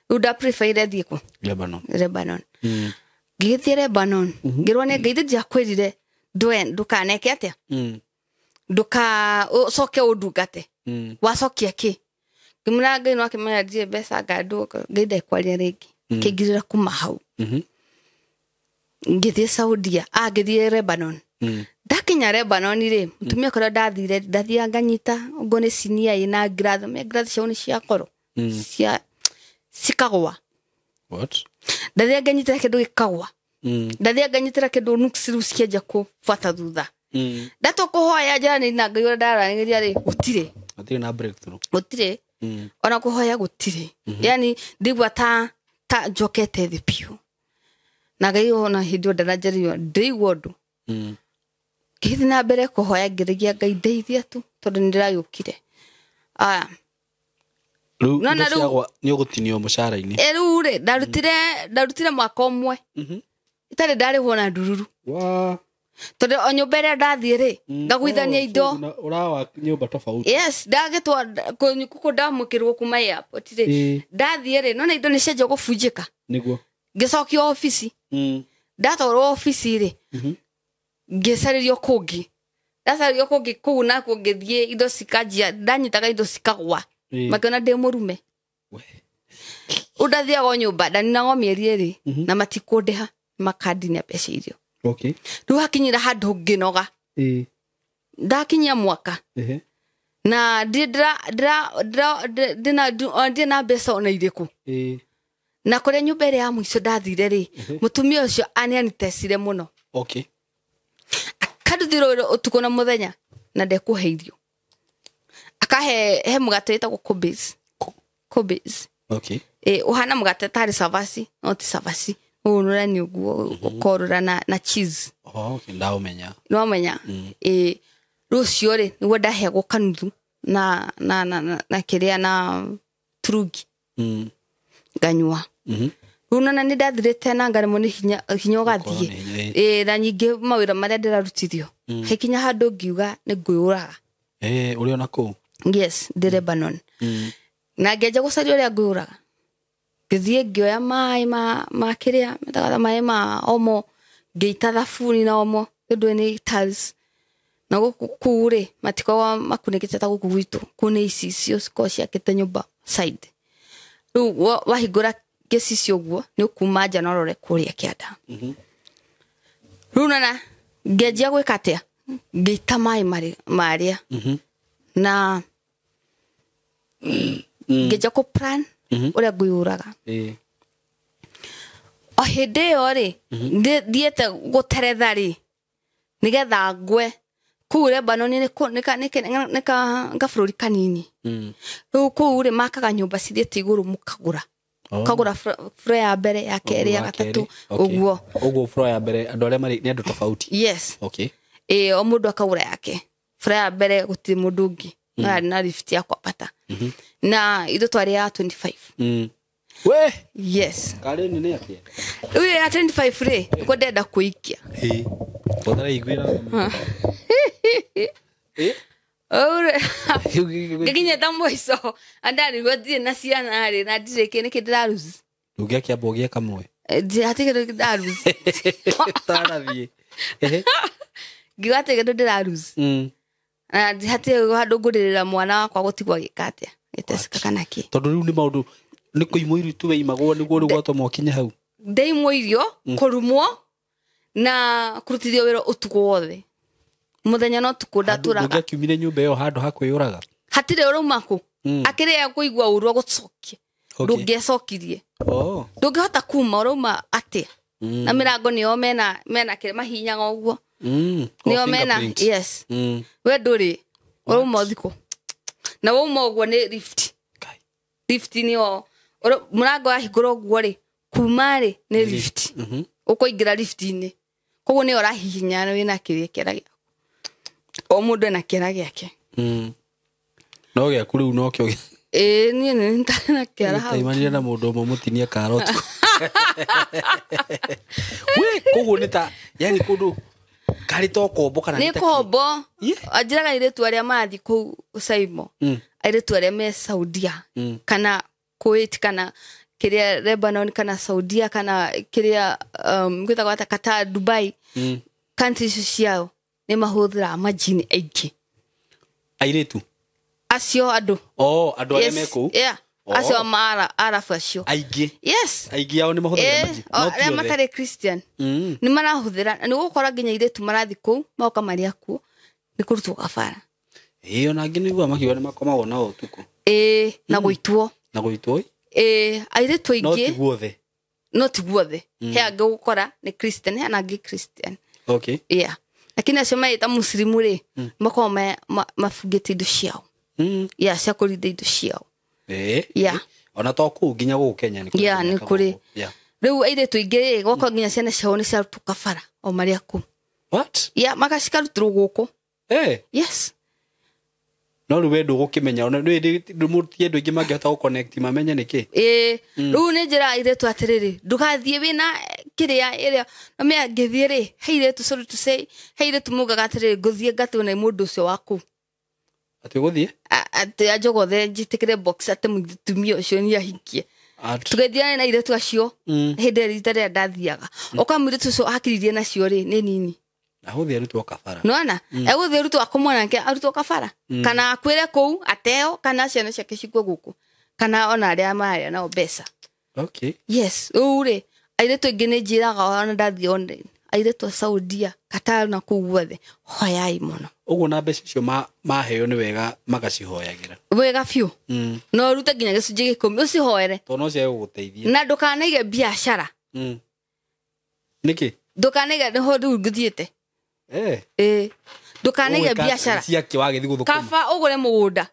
Uda prefer thiko Lebanon. Githie Lebanon ngirwo ne Ngai ndia kwirire ndukaneke atia nduka soke udugate wasokia ki kimura Ngai no akimenya die besa gadu Ngai ndekwaria ringi kigirira kuma hau ngithie Saudia ngithie Lebanon dakinya Lebanon ri mutumia kora ndathire ndathia nganyita ngone sinia ina grad me grad cione cia koro cia sikagwa ndathia nganyita kindu gikagwa ndathia nganyitira kindu nuksiru cikenja ku fata thutha dato kuhoya jani na Ngai ndarangiria ri gutire na breakthrough gutire ona kuhoya gutire yani ndigwa ta jokete the piu na Ngai ona hindu ndarajerio ndigwa ndu kithi na mbere kuhoya ngirigia Ngai ndeithia tu tondu ndirayukire no na ru ni ugutinio mushara-ini riu ri ndarutire mwaka umwe itari ndarihwo na ndururu tondu onyumbere ndathie ri ngagwithania indo urawa nyumba tofauti. Yes, ndagitwa kuku ndamukirwo kuma airport ri ndathie ri nona indo ni cenje gubunjika niguo ngicokio office ndatwarwo office ri ngicaririo kungi ndacaririo kungi kuu na kungithie indo cikajia ndanyitaga indo cikagwa makona ndi murume udathia go nyumba ndani na ngomieri ri na matikundiha makadi na mbeca irio. Okay. Riu hakinyira handu nginoga ndakinya mwaka na ndina mbeca ona iriku na kuria nyumba iri ya mwico ndathire ri mutumia ucio anianitecire muno. Okay. Akaduthiro utuko na muthenya na ndekuheirio akahe mugate witagwo Kobe's. Okay. Uhana mugate tari savasi not savasi unura ni uguo ukorora na cheese. Okay, ndaumenya no menya rucio ri niwe ndahego kanuthu na kiria na trugi nganywa unona ni ndathirite na ngarimo ni hinya ugathie na nyingi mawira maria ndirarutithio hekinya handu ngiuga ni nguyuraga uri ona ku. Yes, ndi Lebanon na ngeja gucaria uria nguyuraga ngithie ngioya mai ma kiria metaga mai ma omo ngeita thabuni na omo ndu ni tiles na gukure matiko makunikite ta guku gwitu kune icio cia kite nyumba side ru wahigura gesicio guo ni ukuma nja no rore kuria kianda runana ngejia gwikatia ngeita mai maria na ngeja ko plan uria nguyuraga o hinde yo ri ndiete guteretha ri nigetha ngwe kuu Lebanon ni ngafururi kanini kuu ri makaga nyumba cithiete iguru mukagura kagura floor ya mbere ya keri ya gatatu uguo floor ya mbere andu aria mari ni andu tofauti. Yes. Okay. O mundu akagura yake floor ya mbere guti mundu ngi na lift ya kwapata na ido twari ya 25 We yes kare nini atia we ya 25 free ko ndenda kuikia Podrá iguira. ore nginya tamoiso andari gwathie na ciana ari na ndireke niki ndiraruzi ugiakia bogia kamwe atigero ndaruzi tarathie gigategero ndiraruzi na ndihate handu ngurira mwana wakwa gutigwa gikatia gitesika kana ki tondu riu ni maundu ni kuimoiru tu weimagwo niguo rugwato mokinye hau ndeimoirio kurumwo na kurutithio wira utugo wothe muthenya no tukunda turaga ngiakiumire nyumba iyo handu hakwiyuraga hatire uruma ku akiria kuigwa urwo gucokie ndungecokirie ndungihota kuma uruma atia na mirango niyo mena kire mahinyaga uguo niyo mena yes we nduri uruma thiko na wauma uguo ni lift niyo murango ahigura uguo ri kuma ri ni lift ukoingira lift-ini koguo ni urahihinya wina kirie kera giaku o mundu ena kera giake no giaku riu no kio ni ntana kera hau taimanire na mundu umwe mutinia karoti we koguo ni ta yani kundu kari to kombo kana ni kombo ajiraga ile tu aria mathi ku Saimo ile tu aria me Saudia kana Kuwait kana kiria Lebanon kana Saudia kana kiria gwitagwa ta Qatar Dubai countries ciao ni mahuthira majini aiki airetu acio adu adu aria meku acio mara arafu acio aigi yes aigi yao ni mahuthira majini aria matare Christian ni marahuthira ni gukora nginya iretu marathi ku mauka maria ku ni kurutwo gabara ona ngi nigua makiwa ni makomagwo na utuku na guitwo airetu aingi not guothe he angi gukora ni Christian he angi Christian okay lakini acio maita muslimu ri makoma mafugite indo ciao cia kurinda indo ciao ona to ku nginya guku Kenya ni kuri riu airetu aingi gwakwa nginya ciana ciao ni ciarutu kabara o maria ku what magacikarutirwo guku yes no riu wendu gukimenya ona mutie andu ingi mangihota guconnect mamenye niki riu ni njira airetu atiriri ndugathie wina kiria iria no me ngithie ri heiretu sorry to say heiretu mugaga atiriri nguthie ngatuna mundu ucio waku ati guthie ati ajogothe njitikire box ati mutumia ucio ni ahikie tugethia na airetu acio hinde rita ria ndathiaga okamuritu ucio akiririe nacio ri ni nini ahuthi arutwo kabara nona eguthi arutwo akomona nke arutwo kabara kana akwire kou ateo kana ciana ciake cikwo guku kana ona aria maria na obesa okay yes ure airetu ingi ni njiraga ona ndathi online airetu Saudia Qatar na kuguothe hoyai muno uguo na mbeca cio maheo ni wega magacihoyagira wega fiu no ruta nginya gicunji 10 ucihoere to no cia guteithia na ndukanaige biashara niki ndukanaige no riu nguthiete ndukanaige biashara cia kiwagi thiguthukuma kaba ugure mugunda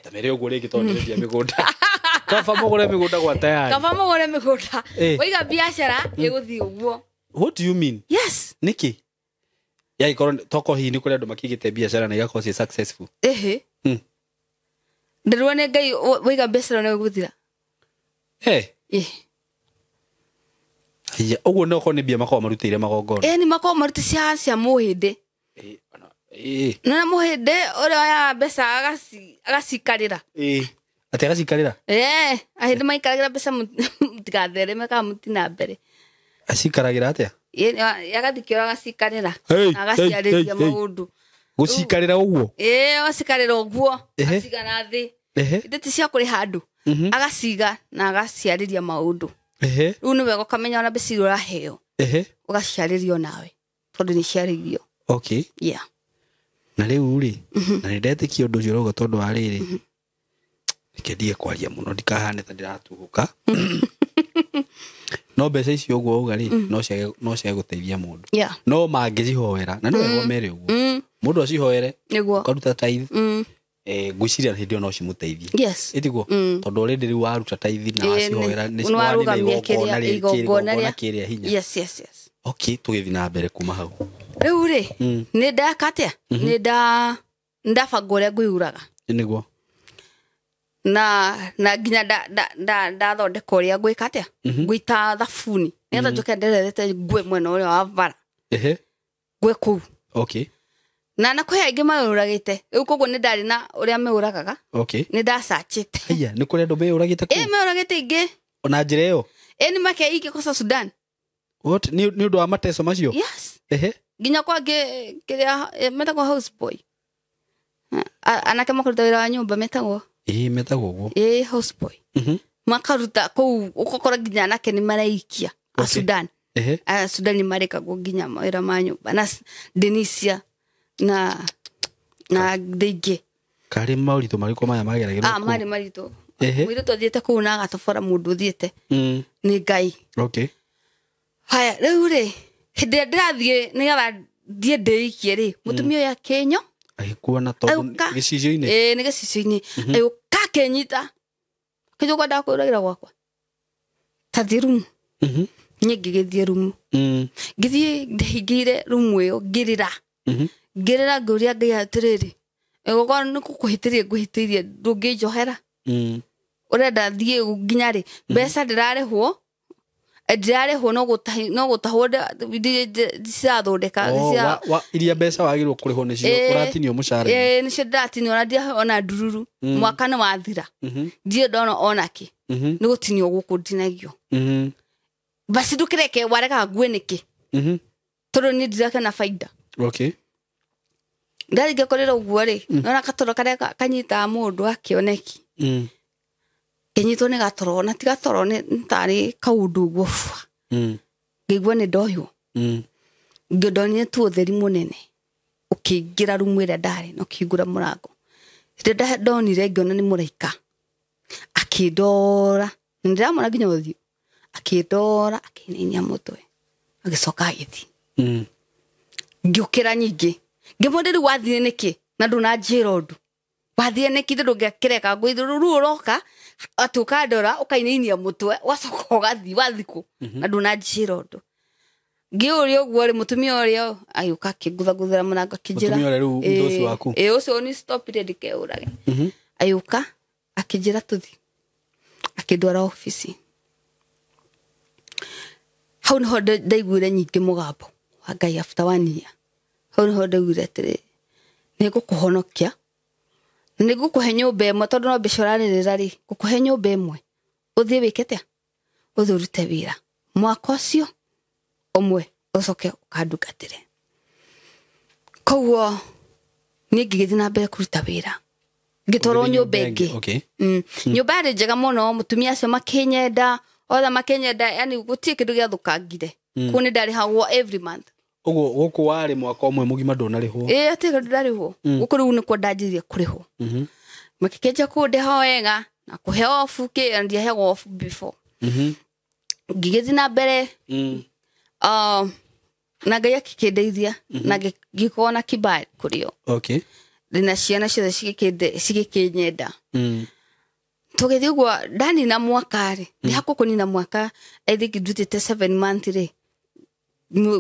ta mere uguo ringi tondireria migunda kaba mugure migunda gwa tayari kaba mugure migunda oiga biashara iguthi uguo what do you mean yes niki ikoro toko hi ni kuri andu makigite biashara na igakorwo ci successful ndirone ngai oiga biashara na guthira uguo no ko ni bia makoma marutire magongona ni makoma maruti cia muhinde na muhinde ore ya besa agasikarira ati agasikarira ahinde maikarira besa mutigathere meka mutina mbere asikaragira atia yagathikira agasikarira agasiarĩria maundu gucikarira uguo agasikarira uguo asigana thi ndeti cia kuri handu agasiga na agasiarĩria maundu riu ni wega ukamenya ona mbeca iria uraheo ugaciarĩrio nawe tondu ni ciarĩirio okay na riu ri na ndetĩkia ũndũ ũcio rauga tondu wa rĩrĩ nikendie kwaria muno ndikahane ta ndiratuguka no mbeca icio ũguo uga ri no cia guteithia mundu no mangĩcihoera na nĩ wega mere ũguo mundu acihoere ukaruta tithe ngwiciria hindi no cimuteithie itigo tondu already riu waruta tithe na wacihoera ni ciwarũgamia kiria hinya okay tugithi na mbere kuma hau riu ri ni ndakatia ni ndabanga uria ngũiuraga niguo na nginya da thondeka uria gwika atia gwita thabuni ngetha njoke nderete ngwe mwena uria wa bara ngwe kuu okay na kwe aingi mauragite riu koguo ni ndari na uria meuragaga okay ni ndasachite aya ni kuri andu meuragite ku meuragite ingi ona njira iyo ni make ikikosa Sudan what ni undu wa mateso macio yes nginya kwa kiria metagwo houseboy anake makuruta wira wa nyumba metagwo metagwo guo houseboy makaruta kou ukokora nginya anake ni maraikia a Sudan Sudan ni marikagwo nginya wira ma nyumba na Denisia na ndege kari maurito mariko maya mageragirwo mari marito mwire tuthiete kou na agatobora mundu thiete ni ngai okay haya riu ri hindi ndirathie ni getha thie ndeikie ri mutumia ya Kenyo aikuona to gicicio-ini ni gicicio-ini ayo kakenyita kijugo ndakwiragira gwakwa tathiru ngigithie rumu ngithie ndihingire rumu iyo ngirira nguria ngai atiriri egoko ni kukuhitirie nguhitirie ndungijohera urenda thie nginya ri mbeca ndirarihwo no gutahwo ndirathondeka iria mbeca wagirwo kurihwo nicio uratinio mucara nicio ndatinio na ndia ona ndururu mwaka ni wathira ndio ndona onaki ni gutinio guku ndinagio basi ndukireke wareka ngwe niki tondu ni ndirake na faida okay ndari gekorera uguo ri nona katoro karia kanyita mundu akioneki kenyitwo ni gatoro na tiga toro ni tari kaundu guo ngigwa ni ndoyo ngidonye tu utheri munene ukiingira rumu ira ndari no kigura murango ndenda ndonire ngiona ni muraika akindora ndiramona nginya uthio akindora akinenia mutwe agicoka agithi ngiukira nyingi ngimonderi wathie niki na nduna njira undu wathie niki ndungekireka ngwithuru uroka atuka ndora ukainainia mutwe wacoka ugathi wathiku na nduna njira undu ngiuria uguo ri mutumia uria ayuka kiguthagũthĩra mũrango kijira mutumia uria riu ndoci waku ucio ni stop ire ndikeurage ayuka akijira tuthi akindwara ofisi hau niho ndaiguire nyingi mugambo wa Ngai after 1 year hau niho ndaiguire atiri nigukuhonokia nigukuhe nyumba imwe tondu no mbicoranirira ri gukuhe nyumba imwe uthie wikete uthie urute wira mwaka ucio umwe ucoke ukandungatire koguo ni ngigithie na mbere kuruta wira ngitoro nyumba ingi nyumba iri njega muno mutumia acio makinyenda othe makinyenda yani gutie kindu giathukangire kuni ndari hagwo every month uguo guku wari mwaka umwe mugima ndonarihwo atiga ndarihwo guku riu ni kwandajirie kurihwo makikenja kundeho wega na kuhe off ndia hego off before ngigithie na mbere na Ngai akikindeithia na ngikona kibali kurio okay ndina ciana ciothe cigikinyenda tugithie uguo ndani na mwaka ri ni hakukuni na mwaka I think ndutite 7 months ri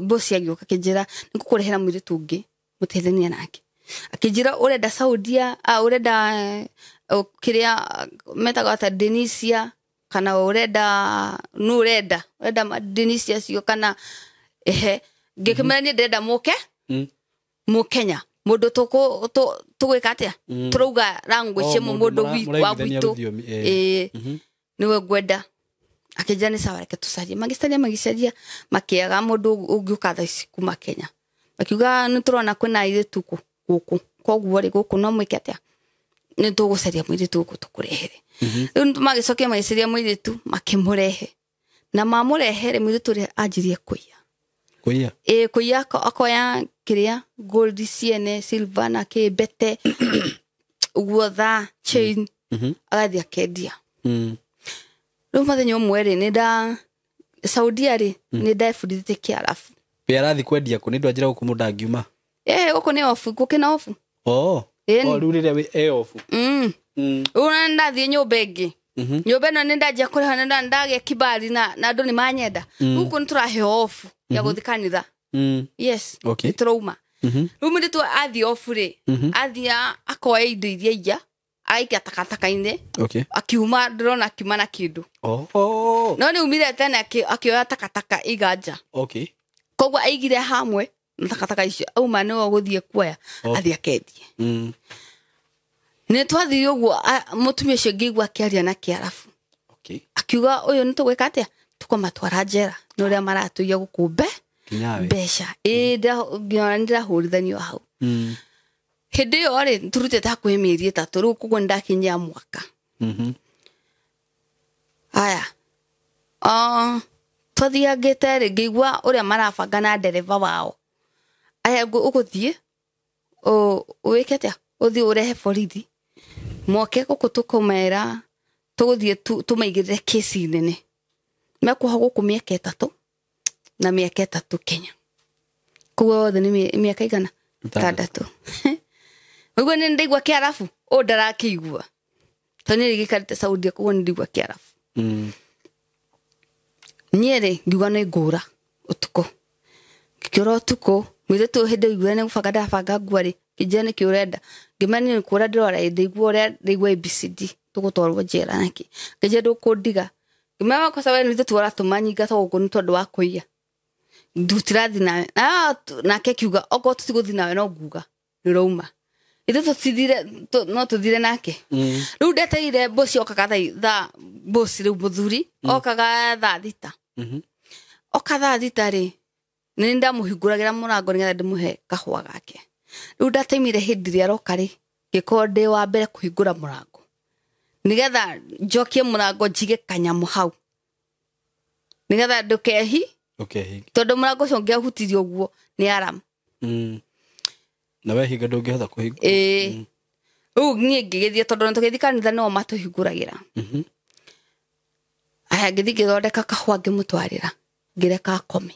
bosi agioka kinjira nikukurehera mwiri tungi mutethania nake akijira urenda Saudia urenda kiria metagata Denisia kana urenda Denisia cio kana ngikimenya ndenda mukenya mundu tugwika atia turuga language mundu wa gwitu niwe gwenda akijira ni sawa reke tucarie magicaria makiaga mundu ungiuka thaici kuma Kenya makiuga ni turona kwina ire tuku guku koguo ri guku no mwike atia ni tugucaria mwiri tuku tukurehere riu magicokia magicaria mwiri tu makimurehe na mamurehere mwiri turi ajirie kuia akoya kiria gold ciene silver na kibete uguo tha chain agathi akendia riu muthenya umwe ri nida Saudia ri nida fundithite kiarafu pe arathi kwendia ku nindu ajira guku mundu angiuma guku ni off gukina off riu riria wi off una ndathie nyumba ingi nyumba ino ni ndajia kuriha na ndagia kibali na andu ni manyenda guku ni turahe off ya guthikanitha yes okay trauma riu mundu tu athi off ri athia akoya indo iria aikia takataka-inĩ akiuma ndĩrona akiuma na kĩndũ no nĩ umire tene akĩoya takataka iganja koguo aigire hamwe na takataka icio auma nĩwe gũthiĩ kuoya athiĩ akendie nĩ twathiĩ ũguo mũtumia ũcio ngĩigua akĩaria na Kĩarabu akiuga ũyũ nĩ tũgwĩka atĩa tũkũmatwara njera nĩ ũrĩa maratũiya gũkũ mbeca nĩndĩrahũrithanio hau hĩndĩ ĩyo rĩ turutĩte hakuhĩ mĩeri 3 rĩu koguo nĩndakinyia mwaka aya twathiangĩte rĩ ngĩigua ũrĩa marabanga na ndereba wao aya ũgũthiĩ wĩke atĩa ũthiĩ ũrehe borithi moke gũkũ tũkũmera tũgũthiĩ tũmaigĩrĩre kesi nene mekuoha gũkũ mĩaka 3 na mĩaka 3 Kenya koguo othe nĩ mĩaka igana 6 ũguo nĩ ndaigua Kĩarabu ndarakĩigua tondũ nĩ gĩkarĩte Saudi koguo nĩ ndaigua Kĩarabu niĩ rĩ ngiuga nĩ ngũra ũtukũ ngĩkĩra ũtukũ mwĩrĩtu hĩndĩ igua nĩ gũbanga ndabanga ngua rĩ kĩnjia nĩ kĩũrenda ngĩmani nĩ kũra ndĩrora ndaigua ũrĩa ndaigua ABCD tũgũtwarwo njera naki ngĩnjia ndũkũndiga ngĩmama kwa sababu nĩ tũtwara tũmanyinga tũgũkũ nĩ tondũ wa kũiya ndutirathi nawe nake kiuga okorwo tũtigũthi nawe no nguga nĩrauma ithe tũtithire no tũthire nake rĩu ndeteire bosi okaga thaa bosi rĩu mũthuri okaga thaa 6 oka thaa 6 rĩ nĩ ndamũhingũragĩra mũrango nĩgetha ndĩmũhe kahũa gake rĩu ndatemire hĩndĩ ĩrĩa aroka rĩ ngĩkorwo ndĩ wa mbere kũhingũra mũrango nĩgetha njokie mũrango njige kanyamũ hau nĩgetha ndũkehi tondũ mũrango ũcio ũngĩahutirio ũguo nĩ aram na we hinga ndũngĩhota kũhingũra rĩu niĩ ngĩgĩthiĩ tondũ nĩ tũgĩthiĩ kanitha nĩo matũhingũragĩra aya ngĩthiĩ ngĩthondeka kahũa ngĩmũtwarĩra ngĩreka akome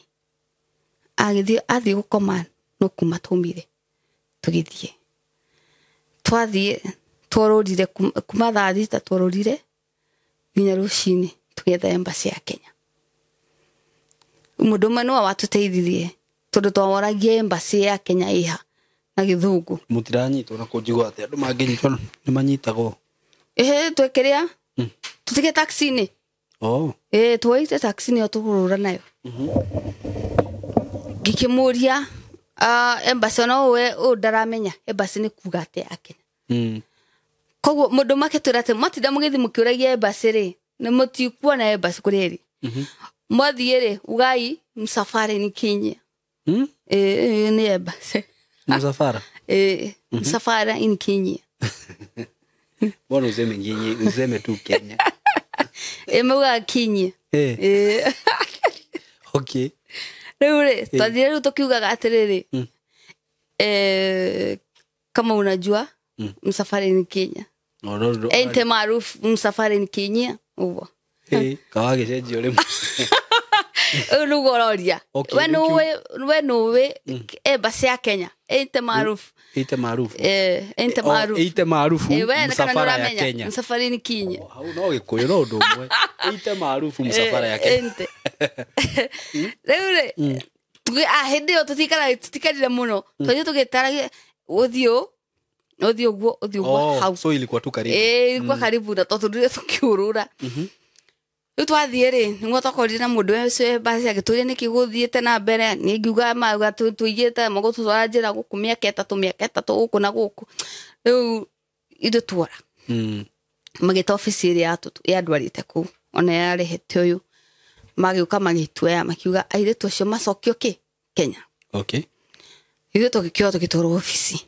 athiĩ gũkoma no kuma tũmire tũgĩthiĩ twathiĩ twarũrire kuma thaa 6 twarũrire nginya rũcinĩ tũgetha embassy ya Kenya mũndũ ũmwe nĩwe watũteithirie tondũ twamoragia embassy ya Kenya iha na gĩthũngũ mũtiranyitwo na kũnjigua atĩ andũ mangĩnyitwo nĩ manyitagwo twekĩrĩa tũtige taxi-inĩ twaite taxi-inĩ ĩyo tũgũrũra nayo ngĩkĩmũria embassy no we ndaramenya embassy nĩ kuga atĩ ya Kenya koguo mũndũ makĩtwĩra atĩ matinda mũgĩthi mũkĩũragia embassy rĩ nĩ mũtikuona embassy kũrĩa ĩrĩ mwathiĩ rĩ ugai msafari ni Kenya ni embassy msafara msafara in Kenya mbona useme tu Kenya emuga Kenya okay rĩu twathiĩ rĩu tũkiugaga atĩrĩrĩ kama unajua msafari ni Kenya ente maarufu msafari ni Kenya uguo kawagĩcenjio rĩmwe Nugororia. When we embassy ya Kenya. Ente maarufu. Ente maarufu. Ente maarufu. Ente maarufu. Msafara ya Kenya. Msafari ni Kenya. Hau no gikuyu no ndo mwe. Ente maarufu msafara ya Kenya. Ente. Reure. Hende yo tutikarire muno. Twaje tugitaragia uthio. Uthio guo hau. So ilikuwa tu karibu. Ilikuwa karibu na twathurire tukiurura. Twathie ri niguo twakorire na mundu ucio basi agituria nikiguthiete na mbere ni ngiuga maga tuigite mago tutwara njira guku miaka 3 guku na guku riu ithu twara magita ofisi iri ya ndwarite ku ona yarehete uyu magiuka magituya makiuga aire tucio macokio Kenya. Okay. Ithu tukikio tukitoro ofisi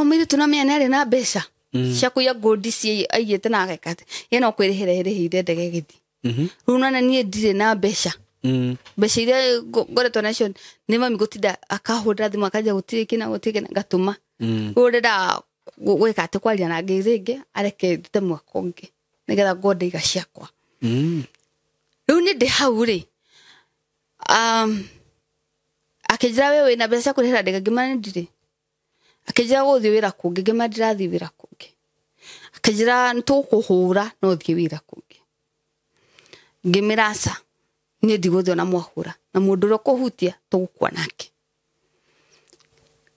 mire tunamia nere na mbeca shakuya gold ci aigete na agekate yena kwirihire ndege githi runa nie ndire na mbeca mbeca ire ngoretwo nation ni mami gutinda akahura thimu akaja gutirikina gatuma ureda gwika ati kwaria na ngiringi areke ndite mwaka ungi nigetha ngode iga ciakwa riu ni ndi hau ri akijira wewe na mbeca kurihira ndege ngimana ndire akijira guthi wira kungi ngima ndirathi wira kungi akijira ntukuhura no thi wira kungi ngimirasa ni ndiguthi na mwahura na mundu ro kuhutia tugukwa nake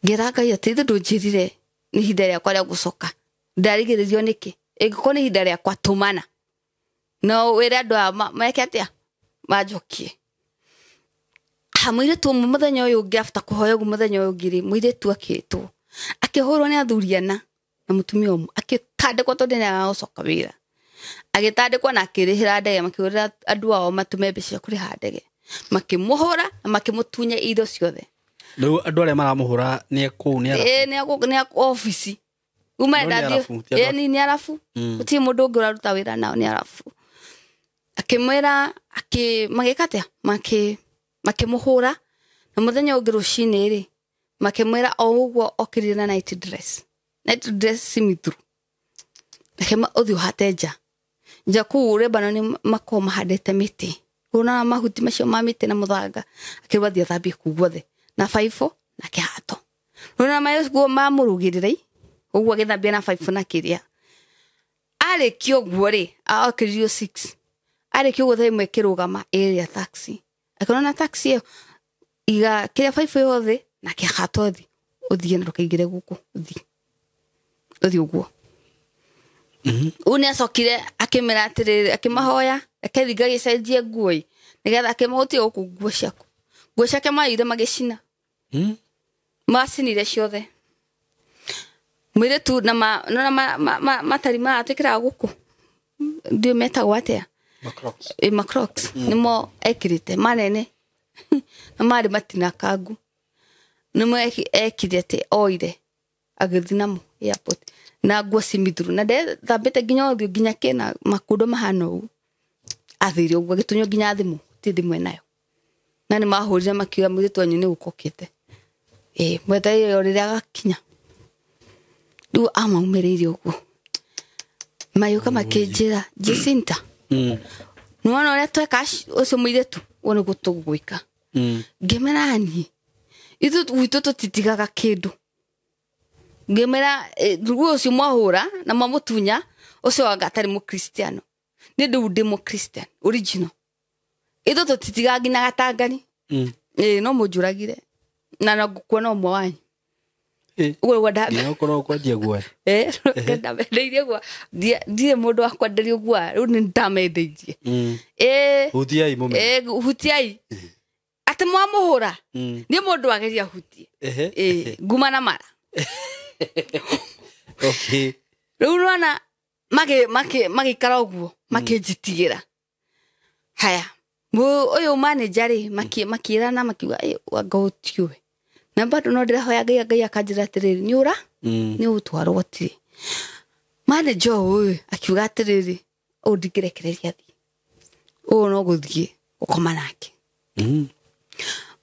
ngiraga yatithe ndunjirire ni hidere akwa ria gucoka ndarigiririo niki ingikoni hinda ria kwa tumana no wira ndo meke atia majokie hamwire tu muthenya uyu ungi after kuhoya muthenya uyu ngiri mwire tu akitwo akihurwo ni athuriana na mutumia umu akitandikwa tondu ni agacoka wira agitandikwa na akirihira ndege makigurira andu ao matume mbeca kuri handege makimuhura na makimutunya indo ciothe riu andu aria maramuhura ni ku ni ni office uma ndathie ni arafu uti mundu ungi uraruta wira nao ni arafu akimwira magikatia makimuhura na muthenya ungi rucini ri makimwira o uguo okirira night dress simithru akema uthio hateja jaku rebano ni makoma hadete miti kuna mahuti macio mamite na muthanga akirwathia thambi kuguothe na 5 na kihato kuna mayo guo mamurugirire uguo agithambia na 5 na kiria ari kio guo ri akirio 6 ari kio guo thai kirugama area taxi akona taxi iyo iga kiria 5 yothe na kihato thi uthie na rukaigire guku uthie uguo une acokire akimera atiriri akimahoya akethinga gicenjie nguoi nigetha akimuti guku nguo ciake maire magicina macinire ciothe mwire tu na matari matikira guku ndio metagwo atia macrocs nimo ekirite manene na mari matina kangu nimo ekirite oire agithinamo airport na nguo simithru na thambite nginya uthio nginya kena makundo mahana u athire uguo gitunyo nginya thimu ti thimu nayo na ni mahurire makiuga mwire twanyu ni ukokite mweta iyo riri agakinya riu amaumireire uguo mayuka makinjira Jacinta nuona uria tweka ucio muiretu wona gutugwika ngimerani ithu witu tutitigaga kindu ngemera rugo ucio mwahura na mamutunya ucio agatari mu Kristiano ni ndu mu Christian original ithu tutitigaga ngina gatangani no mujuragire na nagukuona umwe wanyu uwe wada ndio kono kwajia gwa kenda bendeire gwa die mundu akwanderio gwa riu ni ndamendeirie hutiai mume hutiai ati mwamuhura ni mundu ageria hutie nguma na mara okay riu rona magikara uguo makinjitigira haya uyu manager ri makirana makiuga wangautiwe na bado no ndirahoya ngai akanjira atiriri nyura ni utwarwo tiri manager uyu akiuga atiriri undikirekereria thi no guthie ukoma nake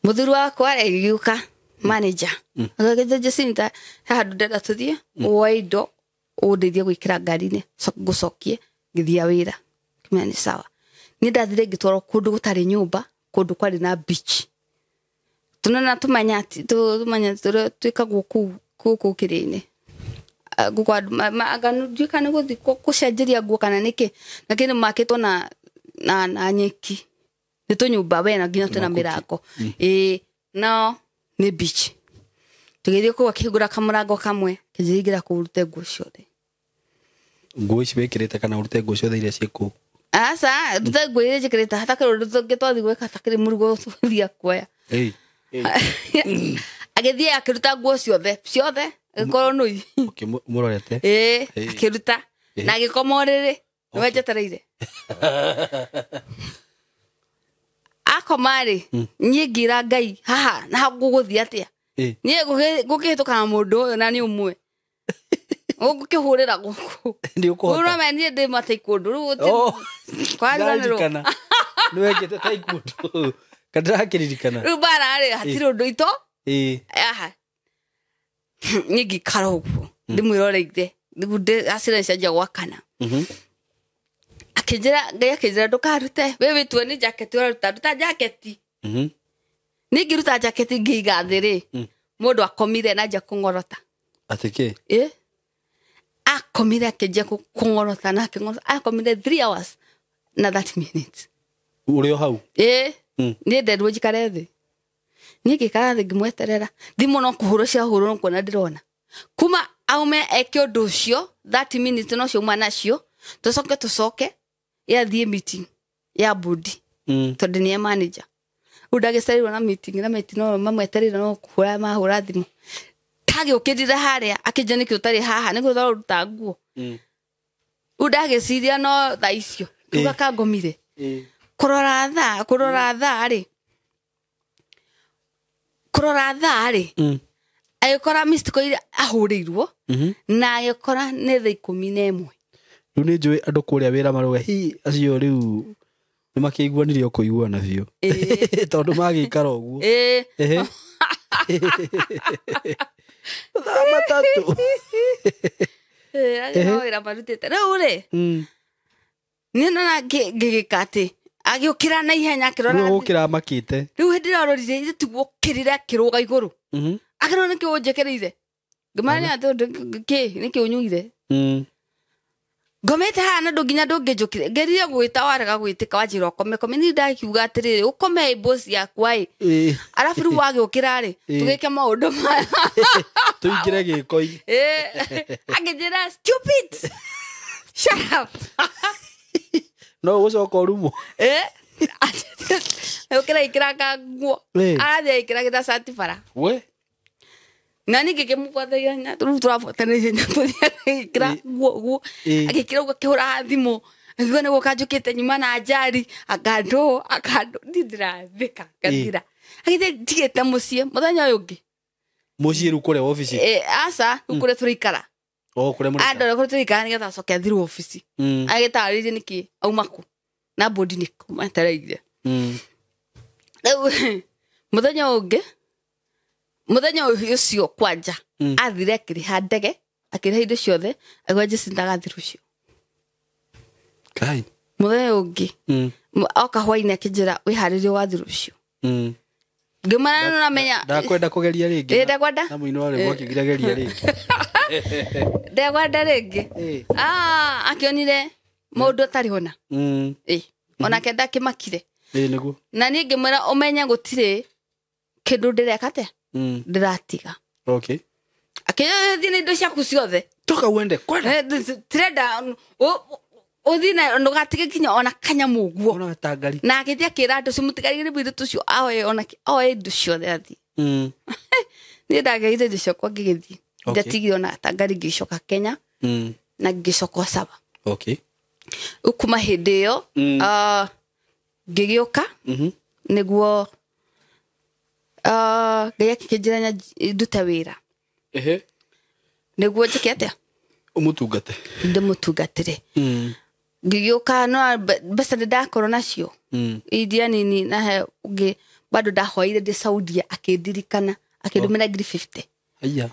muthuru wakwa aregiuka manager agageje Jacinta handu ndenda tuthie waido udithie gwikira ngari-ini gucokie ngithia wira kimani sawa ni ndathire ngitwaro kundu gutari nyumba kundu kwari na beach tunana tumanya twika guku kirine guku aganu ndikane guthi kucenjeria nguo kana niki lakini makitwo na nyeki nito nyumba wena nginya tena mirango no ni beach tugithie ku akigura kamurango kamwe kijigira kurute nguo ciothe nguo ici wekirite kana urute nguo ciothe iria ciku asa ndute nguo iria cikirite hata kiro twathi gweka takiri murugo thia kuoya agithie akiruta nguo ciothe gikoro nui murorete akiruta na gikomorere niwejetereire akomari nyigira ngai haha na guguthie atia ni gukihituka na mundu uyu na ni umwe ugukihurira guku ndi ukuhota uro meni ndi mataikundu kwanza nero niwekete taikundu kadra kiririkana rubara ari hatiri undu ito aha nigi karogu ndimwiroreire nigude asira cia gwakana akijira ndukarute wewe tuone jacket uraruta jacket nigiruta jacket ngiga thiri mundu akomire na nja kungorota atike akomire akija kungorota na kingorota akomire 3 hours na 30 minutes urio hau ni nderu jikare thi nigikara thi ngimweterera thimo no kuhuro cia huro no kuona ndirona kuma aume eke undu ucio 30 minutes no cio nacio tucoke yathie meeting ya bodi tondu ni manager udagecererwo na meeting na meeting no mamweterera no kuhura mahura thimu kage ukithira haria akijani ki utari haha niguo tharuta nguo udageciria no tha icio kuga kangomire kurora tha ri ayikora mistiko ira ahurirwo na ayikora ne tha 11 riu ni njui andu kuria wira maruga hi acio riu ni makiguanirio kuiguana biu tondu magikara uguo matatu no ira marutite riu ri ni na ngigikati agiukira na ihenya kirora ukira makite riu hindi rororire itiguo kirira kiruga iguru akirona ki unjekereire ngimanya ki niki unyuire ngomete hana nduginya ndungijukire ngerire gwita warega gwitika wajira kome ni ndakiuga atiriri ukome boss yakwa arafu ru wagiukira ri tugike maundu maya tuingire gikoi agijira stupid shut up no gucoka urumo ukira ikiranga nguo arathia ikiragira satifara we nani ngikimugwathagia nya turabuatanirie nya tuthia nguo agikira uga kihura thimu ngigone gukajukite nyuma na njari akando ndirathika kathira agithe tigete mucie muthenya uyu ngi mucie ru kure office asa kure turikara kure muri ando kure turikara nigetha acoke thiru office agitaririe niki aumaku na bodi niko matereire muthenya ucio kwanja athire akiriha ndege akiriha indo ciothe agwaje sindaga thiru cio kai muthenya ungi oka hwaine akijira wiharire wa thiru cio ngimana na menya ndakwenda kugeria ringi ndakwenda na muino wale mwakigira geria ringi ndakwenda ringi akionire mundu tari hona ona kenda kimakire niguo na ni ngimera umenya gutire kindu ndirekate ndiratiga okay akithina indo ciaku ciothe toka uende kwenda trenda uthina ndugatige kinya ona kanyamu guo ona tangari na akithia kira andu cimutigarire biru tucio awe ona awe indo ciothe athi ni ndageire indo ciakwa ngigithii ndatigire ona tangari ngicoka Kenya na ngicoka Saba okay ukuma hindi iyo ngigioka niguo gaya kijiranya duta wira niguo njike atia umutungate ndimutungatire ngigioka no besa ndakoro nacio idia nini na he ungi bado ndahoire ndi Saudi akindirikana akindumira 50 aya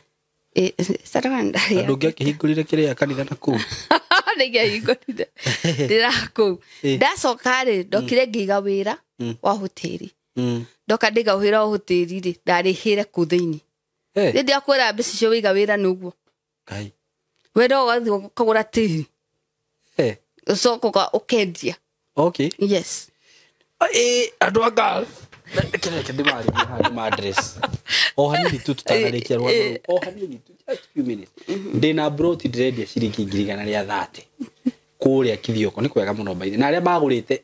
saranda ya andu ngakihingurire kiria kanitha na ku nige hingurire ndiraku ndacoka ri ndokire ngiga wira wa hoteli ndoka ndiga wira wa hoteli ri ndarihire ku thiini ndi akwira mbeca cio wiga wira nuguo kai we ndo wathi kugura tiri ucoka ukendia okay yes andu anga kireke ndimari ha address hanini tu tutangarikia rwanda hanini tu just few minutes ndina broti ndirendia ciringi 130 kuria kithioko ni kwega muno baithe na aria magurite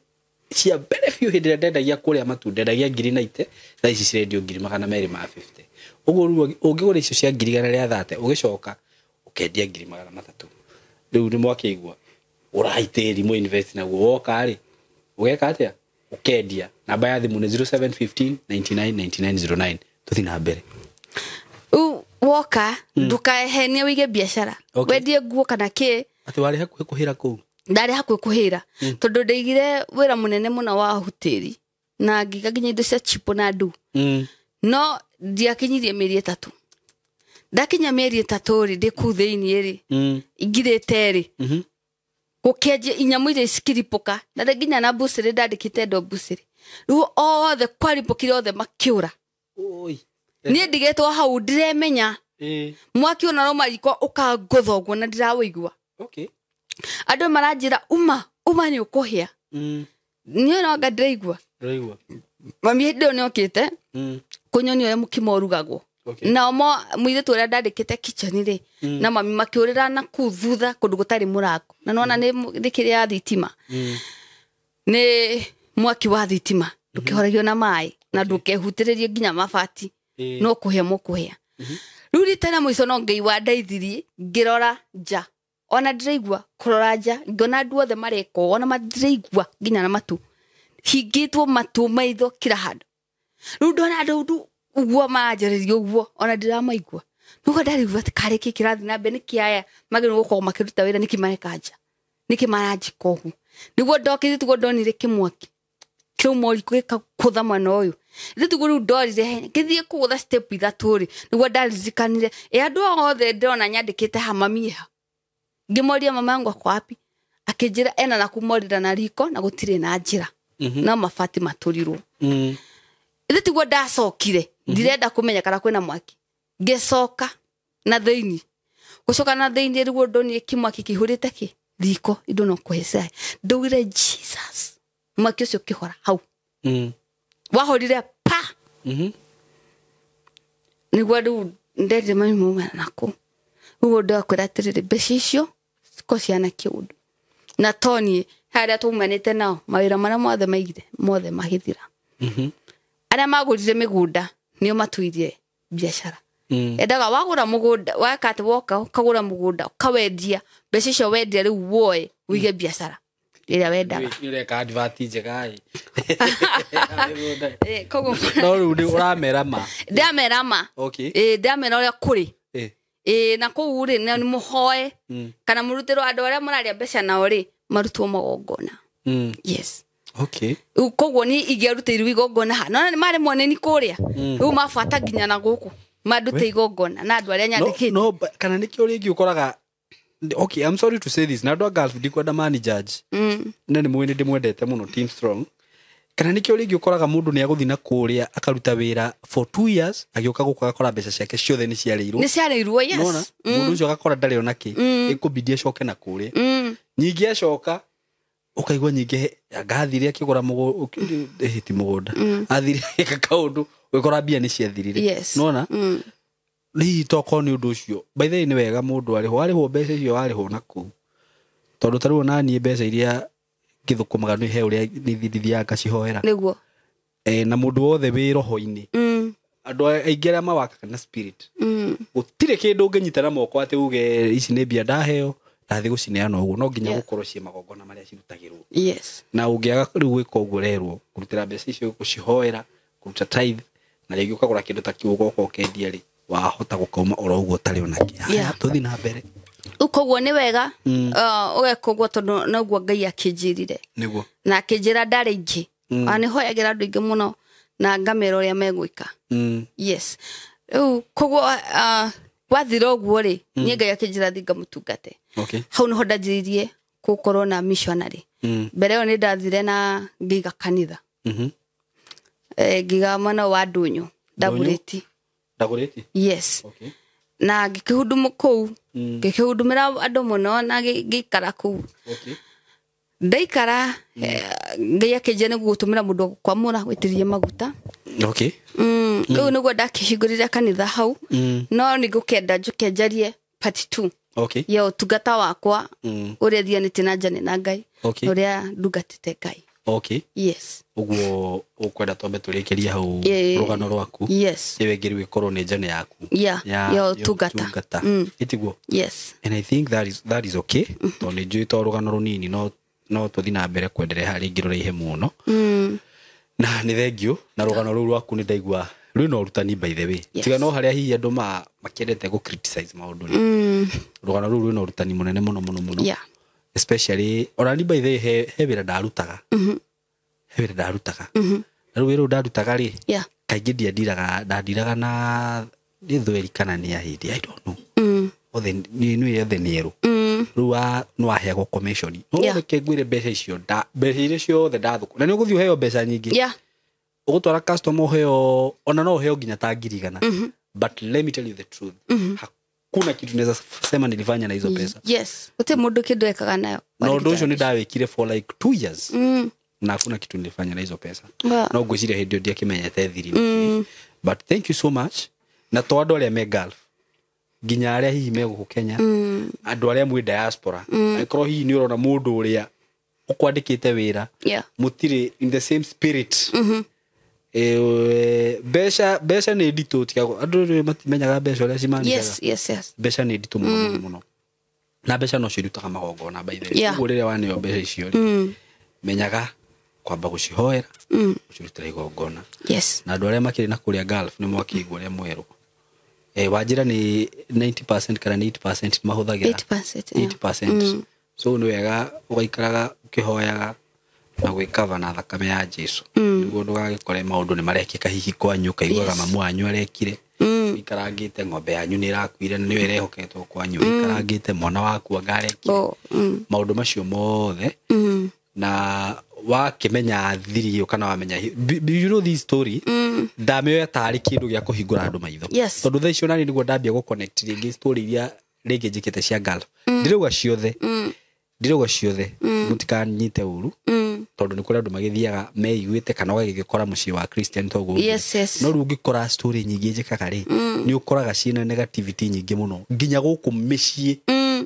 cia mbere few hindire ndendagia kuria matunda ndendagia 190 tha ici cirendio 250 uguo ungigura icio cia 130 ugicoka ukendia 300 riu ni mwakigwa uraitiri mu invest na woka ri ugeka atia ukendia namba ya thimu ni 0715 999909 tuthina mbere woka ndukahenie wige biashara wendie nguo kana ki ati wari hakuhe kuhira ku ndari hakuhe kuhira tondu ndeigire wira munene muno wa hoteli na ngigaginya indo cia chipo na ndu no ndiakinyirie mieri 3 ndakinya mieri 3 ri ndiku thiini ri ingirite ri gukenje inyamu ire sikiripoka na nginya na busiri ndandikite ndo busiri riu othe kwaripokire othe makiura oi ni ndigetwo hau ndiremenya mwaki ona no mariko ukangothogwo na ndiraweigua okay andu maranjira uma ni ukuhia ni no ngadreigua reigua mami ndo ni okite kunyoni oya mukimo rugagwo Okay. Na mo muithe tu ria ndandikite kitchen ri na mami makiurira na kuthutha kundu gutari murango na nona ni kiria thitima ni mwaki wa thitima ndukihoragio na mai na ndukehutiririe nginya mabati no kuhia mukuhia ruri tena muico no ngei wa ndaithirie ngirora nja ona ndiraigua kurora nja ngona andu othe mareko ona mandiraigua nginya na matu hingitwo matu maitho kila handu riu ndona andu uguo manjaririo uguo ona ndiramaigua nuko ndarigua kare kirathi na mbere nikiaya magiro gukorwo makiruta wira nikimareka nja nikimaranjika ugu niguo ndokire tugo ndonire kimwaki kiu mori kutha mwana uyu ritugo riu ndorire ngithie kugutha step ithatu ri niguo ndaririkanire andu othe ndona nyandikite hamamiha ngimoria mama yangu ako wapi akinjira ena na kumorira na riko na gutire na njira na mabati maturirwo ritugo ndacokire ndirenda kumenya kana kwina mwaki ngecoka na theini gucoka na theini riguo ndonire kimwaki kihurite ki riko indo no kuhesa ndugire Jesus mwaki ucio kihora hau wahorire pa niguo ndu ndende mami mumana nako riguo ndakwira atiriri mbeca ko ciana kiundu na toni haria tumanite nao mawira maria mothe maigire mothe mahithira aria magurire migunda nio matuirie biashara endaga wagura mugunda wakati woka kagura mugunda kawendia mbeca cio wendia riu woe uige biashara iria wendaga ni ka advantage gai kogo no riu uramera ma ndamera ma okay ndamera uria kuri na kou ri ni muhoe kana murutiro andu aria muraria mbeca nao ri marutwo magongona yes okay kogo ni igerutiriwe igongona hana ni mare mwaneni kuria riu mabata nginya na guku madute igongona na andu aria nyandikite no kana niki uri ngiokoraga okay I'm sorry to say this na ndo girl ndikwenda mani judge na ni mwene ndimwendete muno Team Strong kana niki uri ngiokoraga mundu ni aguthina kuria akaruta wira for 2 years agioka guka akora mbeca ciake ciothe ni ciareirwo yes mundu ucio agakora ndari ona ki ikubidi acoke na kuria nyingi acoka ukaigwa nyingi agathire akigura hiti mugunda athire kaundu wikora bia ni ciathirire nona ni toko ni undu ucio by the way ni wega mundu ariho mbeca icio ariho naku tondu taru nani mbeca iria ngithukumaga ni he uria ni thithia ngacihoera niguo na mundu wothe wi roho-ini andu aingera mawaka kana spirit gutire kindu nginyitana moko ati uge ici ni bia ndaheo ndathi gucineana uguo no nginya gukorwo cie magongona maria cirutagirwo yes na ungiaga riu gwika uguo rerwo kurutira mbeca icio gucihoera kuruta tithe na rĩngĩ ukagura kindu ta kiu goko ukendia ri wahota gukauma oro uguo tari ona ki tuthi na mbere ukoguo ni wega ugekogwo tondu noguo Ngai akinjirire niguo na akinjira ndari ingi ani hoyagira andu ingi muno na ngamera uria megwika yes koguo wathira uguo ri ni Ngai akinjira thinga mutungate okay hau no ndajiririe gukorwo na missionary mbere yo ni ndathire na ngiga kanitha ngiga mwana wa ndunyu Dagureti yes okay na ngikihuduma kou ngikihudumira andu muno na ngikara kou okay ndaikara Ngai akinjira gutumira mundu kwamura gwitirie maguta okay riu niguo ndakihingurire kanitha hau no ni ngukenda njukenjarie part 2 okay yo tugata wakwa uria thianite na njane na Ngai uria ndugatite Ngai okay yes uguo ukwenda tombe turikiria hau rugano rwaku yes ewegiri wikorwo ni njane yaku yo tugata itiguo yes and I think that is okay to ni njui to rugano runini no tuthi na mbere kwenderea hari ngirore ihe muno na ni thengio na rugano ruru rwaku ni ndaigua ruri no rutani by the way tiga no haria hihi andu makendete go criticize maundu ni rugano ruru no rutani munene muno especially orani by the way he wira ndarutaga he wira ndarutaga riu wira ndarutaga ri kaingi ndiraga na thweri kana ni ahindi I don't know othe ni othe nieru riu no aheagwo commission no reke ngwire mbeca icio mbeca iria ciothe ndathuku na ni uguthi uheo mbeca nyingi ugutwara customer uheo ona no uheo nginya ta ngirigana but let me tell you the truth hakuna kitu naweza sema nilifanya na hizo pesa yes uti mundu kindu ekaga nayo no ndocio ni ndawekire for like 2 years na hakuna kitu nilifanya na hizo pesa no ngwiciria hindi ndia kimenyete thiri but thank you so much na to andå arä a me Gulf nginya arä a hihi megå Kenya andå arä a mwä diaspora angĩkorwo hihi nä å rona må ndå å rä a å kwandä kä te wä ra må tirä in the same spirit mbeca nä nditå andå matimenyaga mbeca å rä a cimanĩkaga mbeca nä nditå må no na mbeca no cirutaga magongona ũguo rĩrĩa waneo mbeca icio menyaga kwamba gå cihoera gå cirutĩra igongona na andå arĩa makĩrĩ na kũrĩa Gulf nĩ mwakĩigua ũrĩa mwerũ Wanjĩra nĩ 90% kana 80% mahũthagĩra 80%. So nĩ wega ũgaikaraga ũkĩhoyaga na gwĩkava na thakame ya Jesũ nĩguo ndũgagĩkore maũndũ nĩ marekĩka hihi kwanyu kaiguaga mamu wanyu arekire ikarangĩte ng'ombe yanyu nĩ ĩrakuire nĩ we ĩrehoketwo kwanyu ikarangĩte mwana waku angarekire maũndũ macio mothe na wakĩmenya thiri ĩyo kana wamenya you know this story ndamĩoya tarĩ kĩndũ gĩa kũhingũra andũ maitho tondũ thaa icio nani nĩguo ndambia gũconnect rĩngĩ story iria rĩngĩ njĩkĩte cia Gulf ndirauga ciothe mũtikanyite ũru tondũ nĩ kũrĩ andũ magĩthiaga meiguĩte kana ũgagĩkora mũciĩ wa Christian toguo no rĩu ũngĩkora story nyingĩ njĩkaga rĩ nĩ ũkoraga ciĩna negativity nyingĩ mũno nginya gũkũ mĩciĩ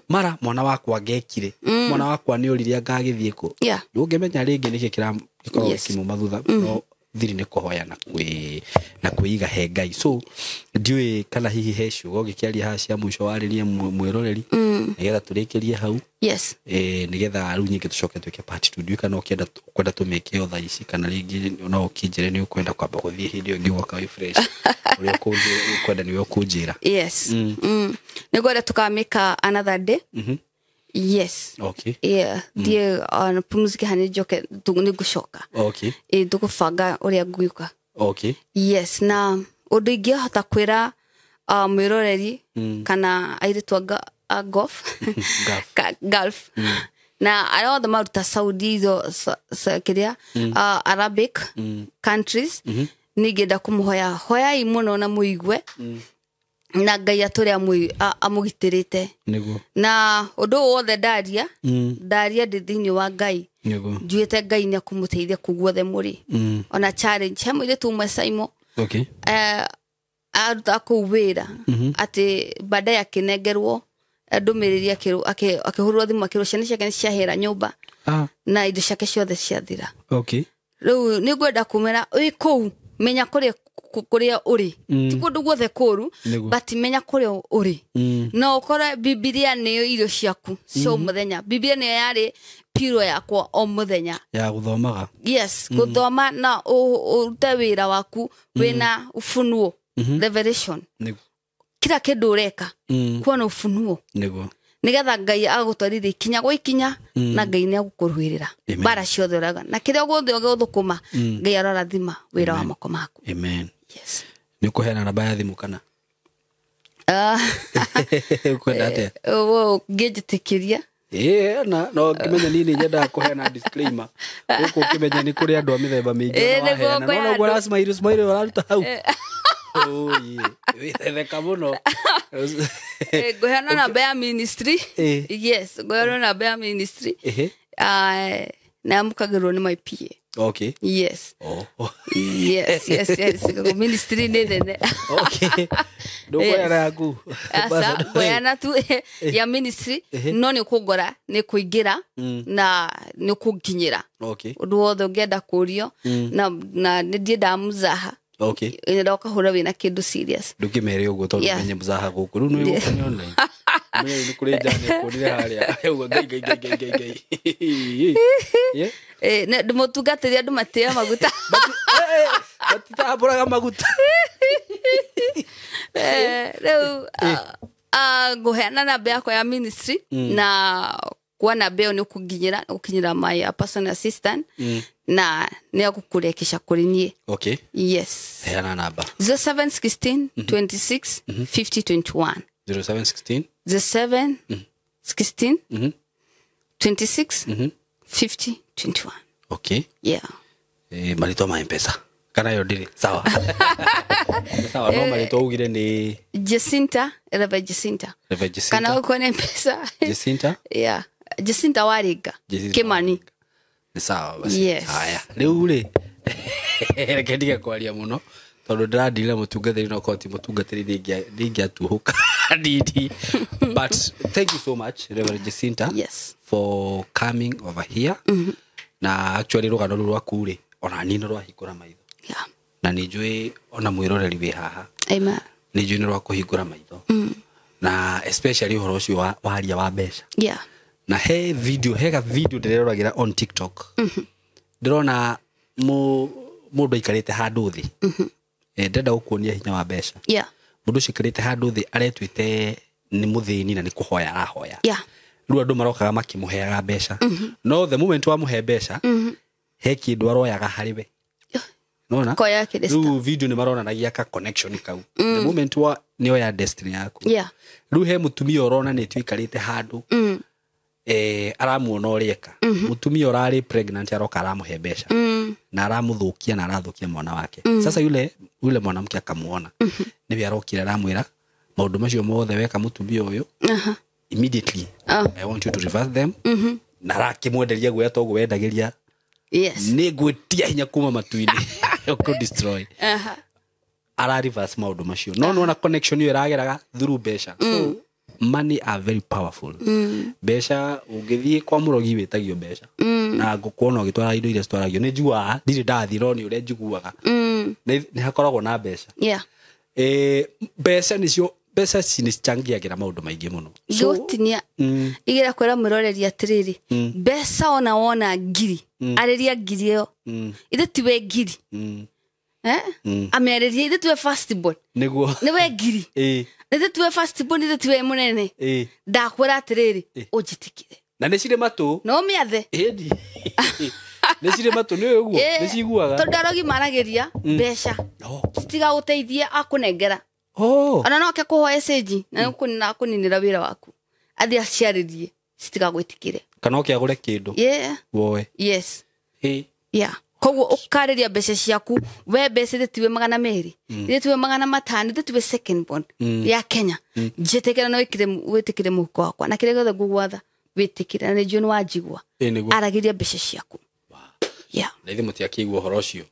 mara mwana wakwa angekire mwana wakwa nĩ ũrire ngagĩthiĩ kũ ũngĩmenya rĩngĩ nĩkĩ kĩrakorwo kĩmuma thutha no thiri nĩ kũhoya na kwĩiga he Ngai so ndiũĩ kana hihi he ciugo gĩkĩaria haha cia mũico warĩrie mwĩroreri nĩgetha tũrĩkĩrie hau nĩgetha rĩu nyingĩ tũcoke twĩke part 2 ndiũĩ kana ũkwenda tũmĩke o thaa ici kana rĩngĩ no ũkĩnjĩre nĩ ũkwenda kwamba gũthiĩ hĩndĩ ĩyo ĩngĩ gwaka wĩ fresh ũrĩa ũkwenda nĩwe ũkũnjĩra nĩngwenda tũkamĩka another day ndiye pumzike hani njoke nĩngũcoka tũgũbanga ũrĩa ngũika na ũndũ ingĩhota kwĩra mwĩroreri kana airĩtu a Gulf na arĩa othe maruta Saudi izo kĩrĩa Arabic countries nĩngĩenda kũmũhoya hoyai mũno na mũigue na Ngai atũrĩa amũgitĩrĩte na ũndũ wothe ndaria ndĩ thĩinĩ wa Ngai njuĩte Ngai nĩ akũmũteithia kũguothe mũrĩ ona challenge he mũirĩtu ũmwe Saimo aruta kũu wĩra atĩ baadaye akĩnengerwo ndũmĩrĩri akĩhũrwo thimũ akĩrwo ciana ciake nĩ ciahera nyũmba na indo ciake ciothe ciathira rĩu nĩngwenda kũmera wĩ kũu menya kũrĩa ũrĩ ti kũndũ guothe kũũru but menya kũrĩa ũrĩ no ũkore Biblia nĩyo irio ciaku cia mũthenya Biblia nĩyo yarĩ piro yakwa o mũthenya ya gũthomaga gũthoma na ũrute wĩra waku wĩna ufunuo revelation kila kĩndũ ũreka kuona ufunuo nĩgetha Ngai agũtwarithia ikinya gwa ikinya na Ngai nĩ agũkũrũĩrĩra bara ciothe ũraga na kĩrĩa guothe ũgũthũkũma Ngai arorathima wĩra wa moko maku nĩ ũkũheana namba ya thimũ kana ũkwenda atĩa ngĩnjĩtĩkĩria no ngĩmenya nini nyendaga kũheana disclaimer gũkũ ũkĩmenya nĩ kũrĩ andũ a mĩthemba mĩingĩ waheana no noguo rasmaire wararuta hau wĩthetheka mũno ngũheana namba ya ministry ngũheana namba ya ministry na amũkagĩrwo nĩ my PA ministry nĩ nene ndũkũheana yaku ngũheana tu ya ministry no nĩ ũkũngora nĩ kũingĩra na nĩ ũkũnginyĩra ũndũ wothe ũngĩenda kũũrio na ndiendaga mũzaha nĩnda ũkahũra wĩna kĩndũ serious ndũkĩmere ũguo tondũ menye mũzaha gũkũ rĩu nĩ ũgũkania online nĩ kũrĩ njane kũrire harĩa ũguo ngai ndĩmũtungatĩria andũ matĩe maguta batitambũraga maguta rĩu ngũheana namba yakwa ya ministry na kwa namba ĩyo nĩ ũkũkinyĩra my personal assistant na nĩ agũkũrekesha kũrĩ niĩ heana namba 0716 26 50 21 0716 26 50 21 marĩtwa ma M-Pesa kana yo ndĩrĩ sawa sawa no marĩtwa ugire nĩ Jacinta kana ũkona M-Pesa Jacinta Waringa Kimani nĩ sawa basi haya rĩu rĩ reke ndige kwaria mũno tondu ndradile mutungatiri no koti mutungatiri ndingia tuhuka didi. But thank you so much Reverend Jacinta for coming over here. Na actually rugano rwaku ri ona nino rwahingura maitho. Na nijui ona mwiroreri wi haha. Amen. Nijui ni rwakuhingura maitho. Na especially uhoro ucio wa haria wa mbeca. Na hega video ndireroragira on TikTok. Ndirona mundu ikarite handu thi. Ndenda gukuonia hinya wa mbeca. Mundu cikarite handu thi aretwite ni muthini na ni kuhoya arahoya. Riu andu marokaga makimuheaga mbeca. No the moment wa muhe mbeca he kindu aroyaga hariwe. Nona? Riu video ni maronanagia ka connection kau. The moment wa niyo ya destiny yaku. Riu he mutumia urona ni twikarite handu. Aramuona orieka. Mutumia urari pregnant aroka aramuhe mbeca. Na aramuthukia na arathukia mwana wake. Sasa yule mwanamke akamuona. Niwe arokira aramwira maundu macio mothe weka mutumia uyu. Immediately I want you to reverse them. Na rakimwenderia gwe togo wendagiria. Ni gwetia hinya kuma matuini. Uko destroy. Ara reverse maundu macio. No na connection yo irageraga through mbeca. So money are very powerful. Mbeca ungithie kwa murogi wetagio mbeca. Na ngukuona ugitwara indo iria stwaragio ni njua ndiri ndathiro ni ure njiguaga. Ni hakoragwo na mbeca. Mbeca nicio mbeca cinichangiagira maundu maingi muno. Gotinia igira kwera mwiroreri atiriri. Mbeca ona wona ngiri. Areria ngiri yo. Ithe tiwe ngiri. Amereria ithe tiwe fastball. Niguo. Niwe ngiri. Ithe tiwe fastball ithe tiwe munene. Ndakwera atiriri ujitikire. Na necire matu. No miathe. Edi. Necire matu ni uguo. Neciguaga. Tondarogi marageria mbeca. Citiga guteithia akunengera. Ona no akekuhoya seji na kuninira wira waku. Athi aciaririe citiga gwitikire. Kana ukiagure kindu. Woe. Yes. Koguo ukariria mbeca ciaku we mbeca tiwe 200 tiwe 500 tiwe second bond ya Kenya njitekera no witikire muko wakwa na kire gothe ngugwatha witikire na njuni wajigwa aragiria mbeca ciaku. Na ithe mutiakigwa horo cio.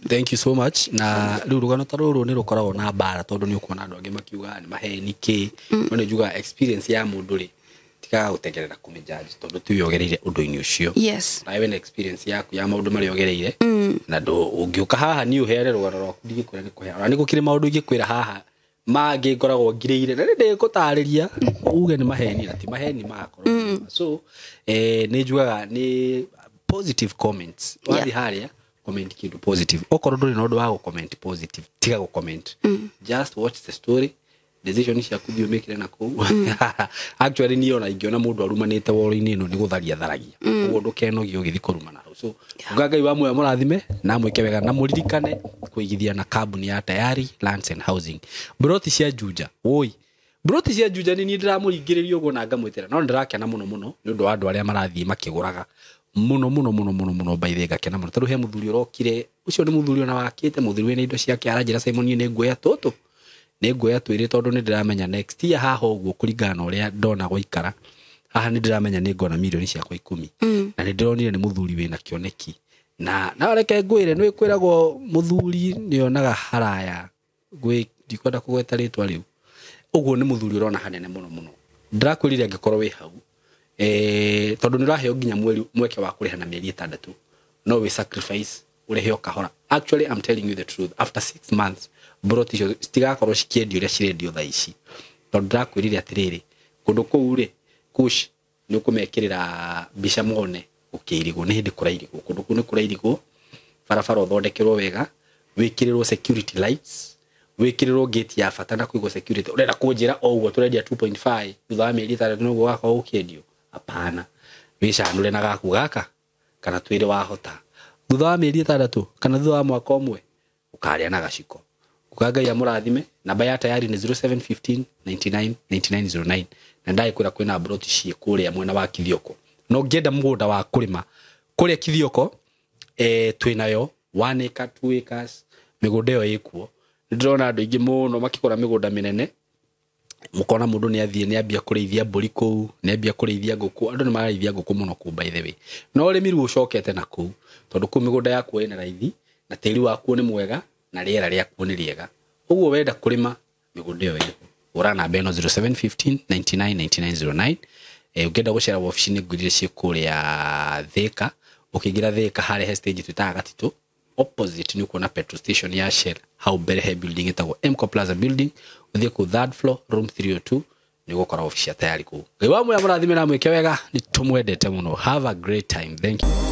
Thank you so much. Na riu rugano ta ruru ni rukoragwo na bara tondu ni ukuona andu angi makiuga ni maheni ki no juga experience ya mundu ri tika gutegerera kumijaji tondu tu yogereire undu-ini ucio. Na even experience yaku ya maundu mari yogereire na ndo ungiuka haha ni uhere rugano rwaku ndigikwira ni kuhe ona ni gukire maundu ingikwira haha mangi ngoragwo ngireire na ndi gutariria uge ni maheni na ti maheni makoro. So ni jugaga ni positive comments. Wathi haria comment kindu positive. Okoro nduri no ndo wa comment positive. Tiga go comment. Just watch the story. Decision cia kuthio mekire na ku. Actually ni ona ingiona mundu arumanite woro-ini no ni gutharia tharagia. Ugo ndukenogi ugithi kuruma na. So ngai wa mwe murathime na mwike wega na muririkane kuigithia na kambuni ya Tayari Lands and Housing. Broti cia Juja. Oi. Broti cia Juja ni ndiramuringiririo ugo na ngamwitira. No ndirakena muno ni undu wa andu aria marathie makiguraga. Muno by the gakena muno. Taru he muthuri urokire ucio ni muthuri ona wakite muthuri wena indo ciake aranjira Simon ni nguya toto. Ni nguya twire tondu ni ndiramenya next year haha uguo kuringana uria ndona guikara. Haha ni ndiramenya ni ngona milioni ciakwa 10. Na ni ndironire ni muthuri wena kioneki. Na reke ngwire ni kwiragwo muthuri ni onaga haraya. Gwe ndikwenda kugweta ritwa riu. Uguo ni muthuri urona hanene muno. Ndirakwirire angikorwo wi hau. Tondu niraheo nginya mweke wa kuriha na mieri 6 no we sacrifice ureheo kahora. Actually I'm telling you the truth, after 6 months broti cio stigakorwo cikiendi uria cirendio tha ici tondu ndakwirire atiriri kundu kuu ri kush ni ukumekirira bica mone ukirigo ni hindi kurairigo kundu kuu ni kurairigo barabara uthondekerwo wega wikirirwo security lights wikirirwo gate ya bata na kuigo security urenda kunjira oguo turendia 2.5 thutha wa mieri 3 no gwako ukiendio. Apana. Wicanure na gaku gaka kana twire wahota. Thutha wa mieri 3 kana thutha wa mwaka umwe ukaria na gaciko. Kukaga ya murathime namba ya Tayari ni 0715 99 9909 na ndai kwira kwina broti cie kuria mwena wa Kithioko. No ngenda mugunda wa kurima kuria Kithioko twinayo 1 acre 2 acres migunda yo ikuo. Ndirona andu ingi muno makikora migunda minene. Mukona mundu ni athie ni ambia kureithia mburi ku ni ambia kureithia nguku andu ni maraithia nguku muno ku by the way no rimi ru ucokete na ku tondu ku migunda yaku ina raithi na tiri waku ni mwega na riera rĩaku nĩ rĩega ũguo wenda kũrĩma mĩgũnda ĩyo ĩrĩ ura namba ĩno 0715 999909 ũngĩenda gũcera wabici-inĩ ngũrire ciĩ kũrĩa Thika ũkĩingĩra Thika harĩa stage twĩtaga Gatitũ opposite nĩ kuona petrol station ya Shell hau mbere he building ĩtagwo Mco Plaza building ũthiĩ ku 3rd floor room 302 nĩ gũkora wabici ya tayari kũu Ngai wa mũra mũrathime na mwĩke wega nĩ tũmwendete mũno have a great time thank you